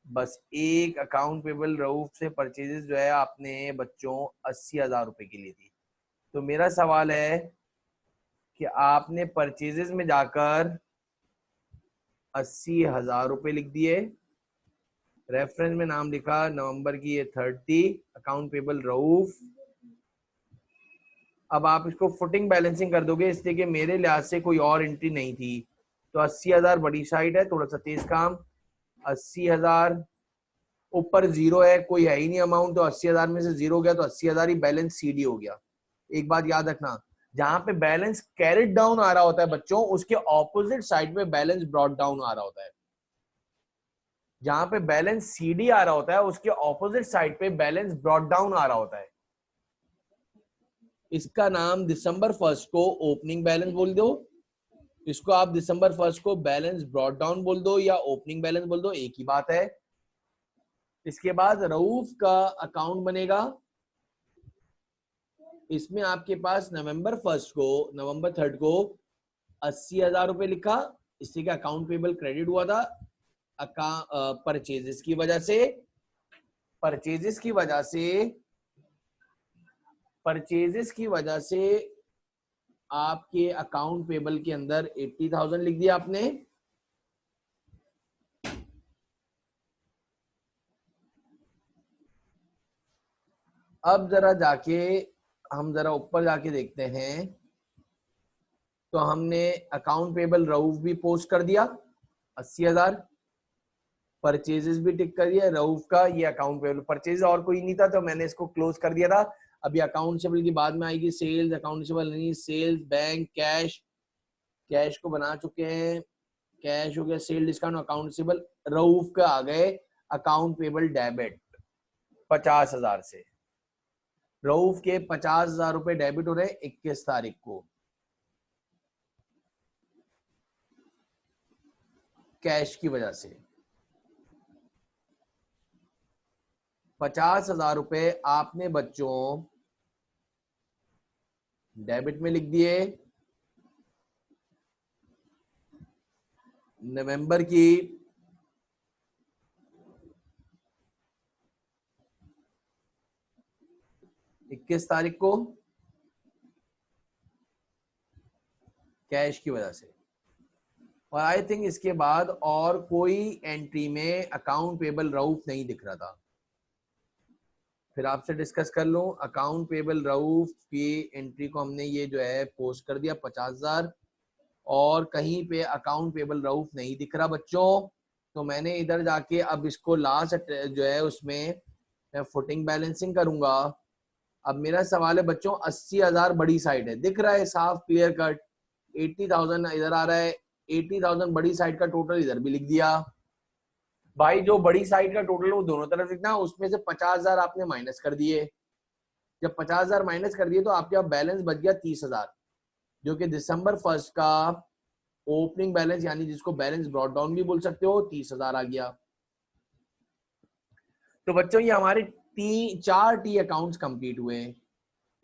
बस एक अकाउंट पेबल रऊफ से परचेजेस जो है आपने बच्चों 80,000 रुपए की ली थी। तो मेरा सवाल है कि आपने परचेजेस में जाकर 80,000 रुपए लिख दिए, रेफरेंस में नाम लिखा, नवंबर की ये 30, अकाउंट पेबल रऊफ। अब आप इसको फुटिंग बैलेंसिंग कर दोगे, इसलिए कि मेरे लिहाज से कोई और एंट्री नहीं थी। तो 80,000 बड़ी साइड है, थोड़ा सा तेज काम। 80,000 ऊपर जीरो है, कोई है ही नहीं अमाउंट, तो 80,000 में से जीरो गया तो 80,000 ही बैलेंस सीडी हो गया। एक बात याद रखना, जहां पे बैलेंस कैरिड डाउन आ रहा होता है बच्चों, उसके ऑपोजिट साइड पे बैलेंस ब्रॉट डाउन आ रहा होता है। जहां पे बैलेंस सीडी आ रहा होता है, उसके ऑपोजिट साइड पे बैलेंस ब्रॉट डाउन आ रहा होता है। इसका नाम दिसंबर 1 को ओपनिंग बैलेंस बोल दो, इसको आप दिसंबर 1 को बैलेंस ब्रॉट डाउन बोल दो या ओपनिंग बैलेंस बोल दो, एक ही बात है। इसके बाद रऊफ का अकाउंट बनेगा, इसमें आपके पास नवंबर 3 को 80,000 रुपए लिखा, इससे क्या अकाउंट पेबल क्रेडिट हुआ था परचेजेस की वजह से। परचेजेस की वजह से परचेजेस की वजह से आपके अकाउंट पेबल के अंदर 80,000 लिख दिया आपने। अब जरा जाके हम जरा ऊपर जाके देखते हैं, तो हमने अकाउंट पेबल रऊफ भी पोस्ट कर दिया 80,000, परचेजेस भी टिक कर दिया रऊफ का, ये अकाउंट पेबल परचेज और कोई नहीं था तो मैंने इसको क्लोज कर दिया था। अभी अकाउंटेबल की बाद में आएगी सेल्स, अकाउंटेबल नहीं, सेल्स, बैंक, कैश, कैश को बना चुके हैं, कैश हो गया, सेल डिस्काउंट, अकाउंटेबल, रऊफ का आ गए अकाउंट पेबल डेबिट 50,000 से। रऊफ के 50,000 रुपए डेबिट हो रहे 21 तारीख को कैश की वजह से। 50,000 रुपए आपने बच्चों डेबिट में लिख दिए नवंबर की 21 तारीख को कैश की वजह से। और आई थिंक इसके बाद और कोई एंट्री में अकाउंट पेबल रऊफ नहीं दिख रहा था। फिर आपसे डिस्कस कर लूं, अकाउंट पेबल रऊफ की एंट्री को हमने ये जो है पोस्ट कर दिया 50,000, और कहीं पे अकाउंट पेबल रऊफ नहीं दिख रहा बच्चों। तो मैंने इधर जाके अब इसको लास्ट जो है उसमें मैं फुटिंग बैलेंसिंग करूंगा। अब मेरा सवाल है बच्चों, 80,000 बड़ी साइड है, दिख रहा है साफ क्लियर कट, 80,000 इधर आ रहा है, 80,000 बड़ी साइड का टोटल इधर भी लिख दिया। भाई जो बड़ी साइड का टोटल वो दोनों तरफ लिखना, उसमें से 50,000 आपने माइनस कर दिए। जब 50,000 माइनस कर दिए तो आपके पास बैलेंस बच गया 30,000, जो कि दिसंबर 1 का ओपनिंग बैलेंस, यानी जिसको बैलेंस ब्रॉट डाउन भी बोल सकते हो, 30,000 आ गया। तो बच्चों ये हमारे 4 टी अकाउंट्स कंप्लीट हुए।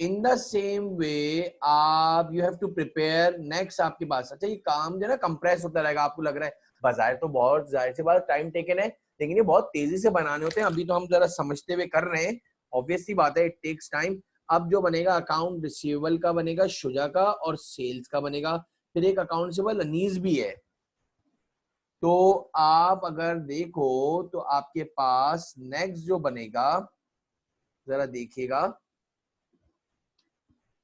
इन द सेम वे आप you have to prepare next आपके पास। अच्छा ये काम जो है ना कंप्रेस होता रहेगा, आपको लग रहा है बाजार तो बहुत जाहिर सी बात टाइम टेकन है, लेकिन ये बहुत तेजी से बनाने होते हैं। अभी तो हम जरा समझते हुए कर रहे हैं, ऑब्वियसली बात है, इट टेक्स टाइम। अब जो बनेगा अकाउंट रिसीवेबल का बनेगा शुजा का, और सेल्स का बनेगा, फिर एक अकाउंट रिसीवेबल अनीस भी है। तो आप अगर देखो तो आपके पास नेक्स्ट जो बनेगा, जरा देखिएगा,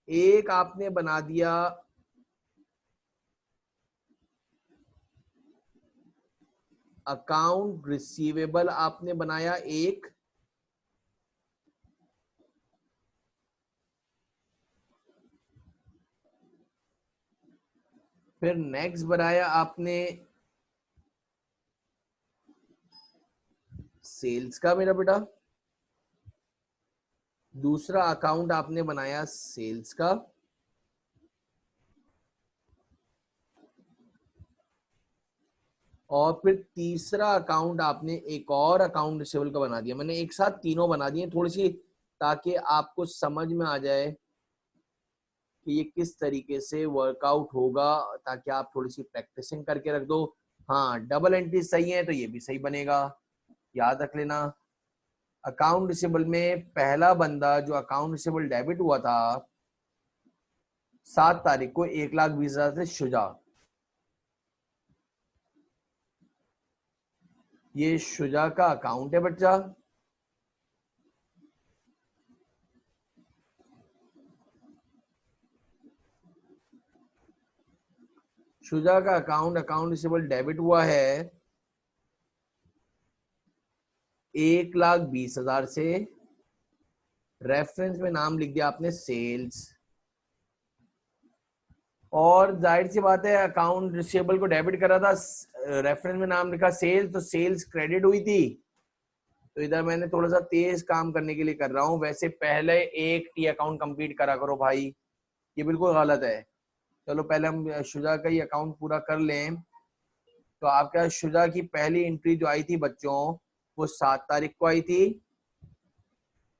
एक आपने बना दिया अकाउंट रिसीवेबल, आपने बनाया एक, फिर नेक्स्ट बनाया आपने सेल्स का मेरा बेटा, दूसरा अकाउंट आपने बनाया सेल्स का, और फिर तीसरा अकाउंट आपने एक और अकाउंट रिसीवेबल का बना दिया। मैंने एक साथ तीनों बना दिए थोड़ी सी, ताकि आपको समझ में आ जाए कि ये किस तरीके से वर्कआउट होगा, ताकि आप थोड़ी सी प्रैक्टिसिंग करके रख दो। हाँ, डबल एंट्री सही है तो ये भी सही बनेगा, याद रख लेना। अकाउंट रिसीवेबल में पहला बंदा जो अकाउंट रिसीवेबल डेबिट हुआ था 7 तारीख को 1,20,000 से शुजा। ये शुजा का अकाउंट है बच्चा। शुजा का अकाउंट रिसीवेबल डेबिट हुआ है 1,20,000 से। रेफरेंस में नाम लिख दिया आपने सेल्स, और जाहिर सी बात है अकाउंट रिसीवेबल को डेबिट करा था, रेफरेंस में नाम लिखा सेल्स, तो सेल्स क्रेडिट हुई थी। तो इधर मैंने थोड़ा सा तेज काम करने के लिए कर रहा हूं, वैसे पहले एक टी अकाउंट कंप्लीट करा करो भाई, ये बिल्कुल गलत है। चलो पहले हम शुजा का ही अकाउंट पूरा कर लें। तो आपका शुजा की पहली एंट्री जो आई थी बच्चों, वो 7 तारीख को आई थी।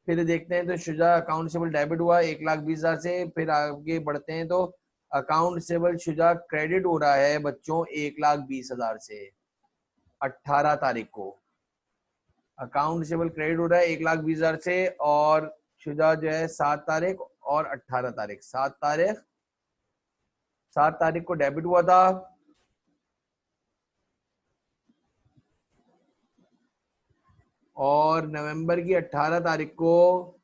फिर देखते हैं तो शुजा अकाउंट रिसीवेबल डेबिट हुआ 1,20,000 से। फिर आगे बढ़ते हैं तो अकाउंट रिसीवेबल शुजा क्रेडिट हो रहा है बच्चों 1,20,000 से 18 तारीख को। अकाउंट रिसीवेबल क्रेडिट हो रहा है 1,20,000 से, और शुजा जो है 7 तारीख और 18 तारीख, 7 तारीख को डेबिट हुआ था। और नवंबर की 18 तारीख को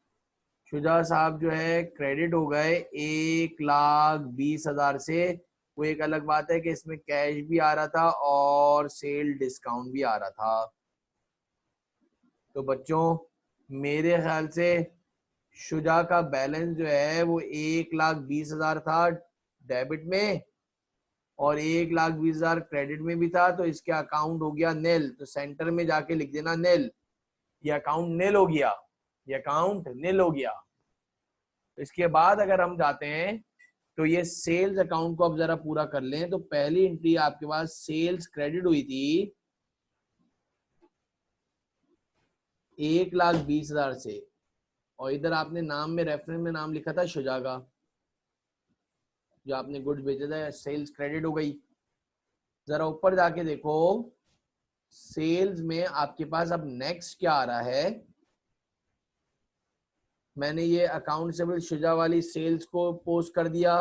शुजा साहब जो है क्रेडिट हो गए 1,20,000 से। वो एक अलग बात है कि इसमें कैश भी आ रहा था और सेल डिस्काउंट भी आ रहा था। तो बच्चों मेरे ख्याल से शुजा का बैलेंस जो है वो 1,20,000 था डेबिट में, और 1,20,000 क्रेडिट में भी था। तो इसके अकाउंट हो गया नेल। तो सेंटर में जाके लिख देना नेल, ये अकाउंट नेल हो गया, ये अकाउंट नेल हो गया। इसके बाद अगर हम जाते हैं तो ये सेल्स अकाउंट को अब जरा पूरा कर लें। तो पहली एंट्री आपके पास सेल्स क्रेडिट हुई थी 1,20,000 से, और इधर आपने नाम में रेफरेंस में नाम लिखा था शुजा का, जो आपने गुड्स बेचे थे, सेल्स क्रेडिट हो गई। जरा ऊपर जाके देखो सेल्स में आपके पास अब नेक्स्ट क्या आ रहा है। मैंने ये अकाउंट रिसीवेबल शुजा वाली सेल्स को पोस्ट कर दिया।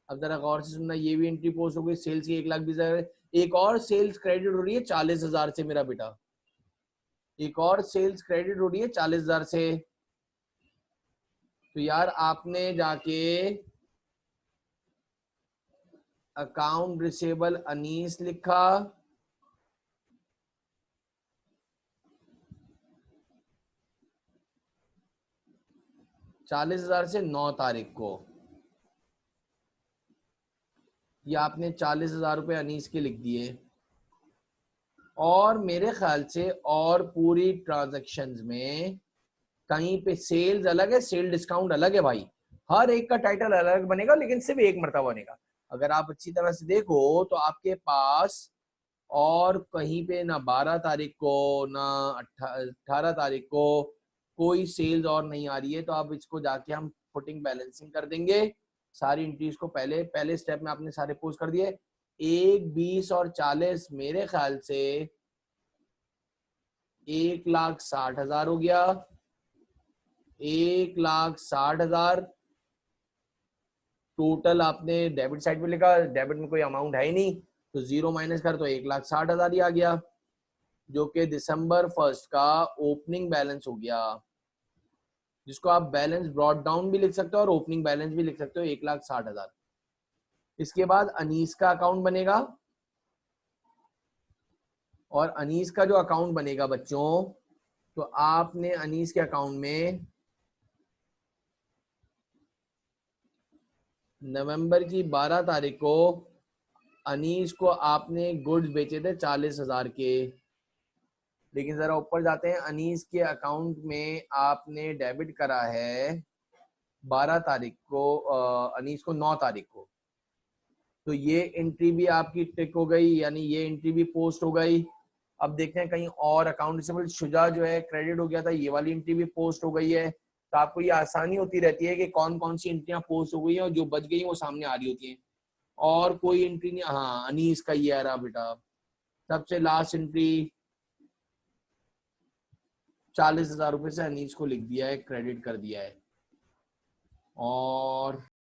अब जरा गौर से सुनना, ये भी एंट्री पोस्ट हो गई सेल्स की 1,20,000। एक और सेल्स क्रेडिट हो रही है 40,000 से मेरा बेटा, एक और सेल्स क्रेडिट हो रही है 40,000 से। तो यार आपने जाके अकाउंट रिसीवेबल अनीस लिखा, चालीस हजार से 9 तारीख को, ये आपने 40,000 रुपए अनीस के लिख दिए। और मेरे ख्याल से और पूरी ट्रांजैक्शंस में कहीं पे सेल्स अलग है, सेल डिस्काउंट अलग है भाई। हर एक का टाइटल अलग बनेगा, लेकिन सिर्फ एक मर्तबा बनेगा। अगर आप अच्छी तरह से देखो तो आपके पास और कहीं पे ना 12 तारीख को ना 18 तारीख को कोई सेल्स और नहीं आ रही है। तो आप इसको जाके हम फुटिंग बैलेंसिंग कर देंगे। सारी एंट्रीज को पहले पहले स्टेप में आपने सारे पोस्ट कर दिए। 1, 20 और 40 मेरे ख्याल से 1,60,000 हो गया, 1,60,000 टोटल आपने डेबिट साइड पे लिखा। डेबिट में कोई अमाउंट है ही नहीं, तो जीरो माइनस कर तो 1,60,000 ही आ गया, जो कि दिसंबर 1 का ओपनिंग बैलेंस हो गया, जिसको आप बैलेंस ब्रॉड डाउन भी लिख सकते हो और ओपनिंग बैलेंस भी लिख सकते हो, 1,60,000। इसके बाद अनीस का अकाउंट बनेगा, और अनीस का जो अकाउंट बनेगा बच्चों, तो आपने अनीस के अकाउंट में नवंबर की 12 तारीख को अनीस को आपने गुड्स बेचे थे 40,000 के। लेकिन जरा ऊपर जाते हैं, अनीस के अकाउंट में आपने डेबिट करा है 12 तारीख को, अनीस को 9 तारीख को। तो ये एंट्री भी आपकी टिक हो गई, यानी ये एंट्री भी पोस्ट हो गई। अब देखते हैं कहीं और अकाउंट रिसीवेबल शुजा जो है क्रेडिट हो गया था, ये वाली एंट्री भी पोस्ट हो गई है। तो आपको ये आसानी होती रहती है कि कौन कौन सी एंट्रियां पोस्ट हो गई हैं और जो बच गई वो सामने आ रही होती हैं। और कोई एंट्री नहीं, हाँ अनीस का ये आ रहा बेटा, सबसे लास्ट एंट्री 40,000 रुपए से अनीस को लिख दिया है, क्रेडिट कर दिया है।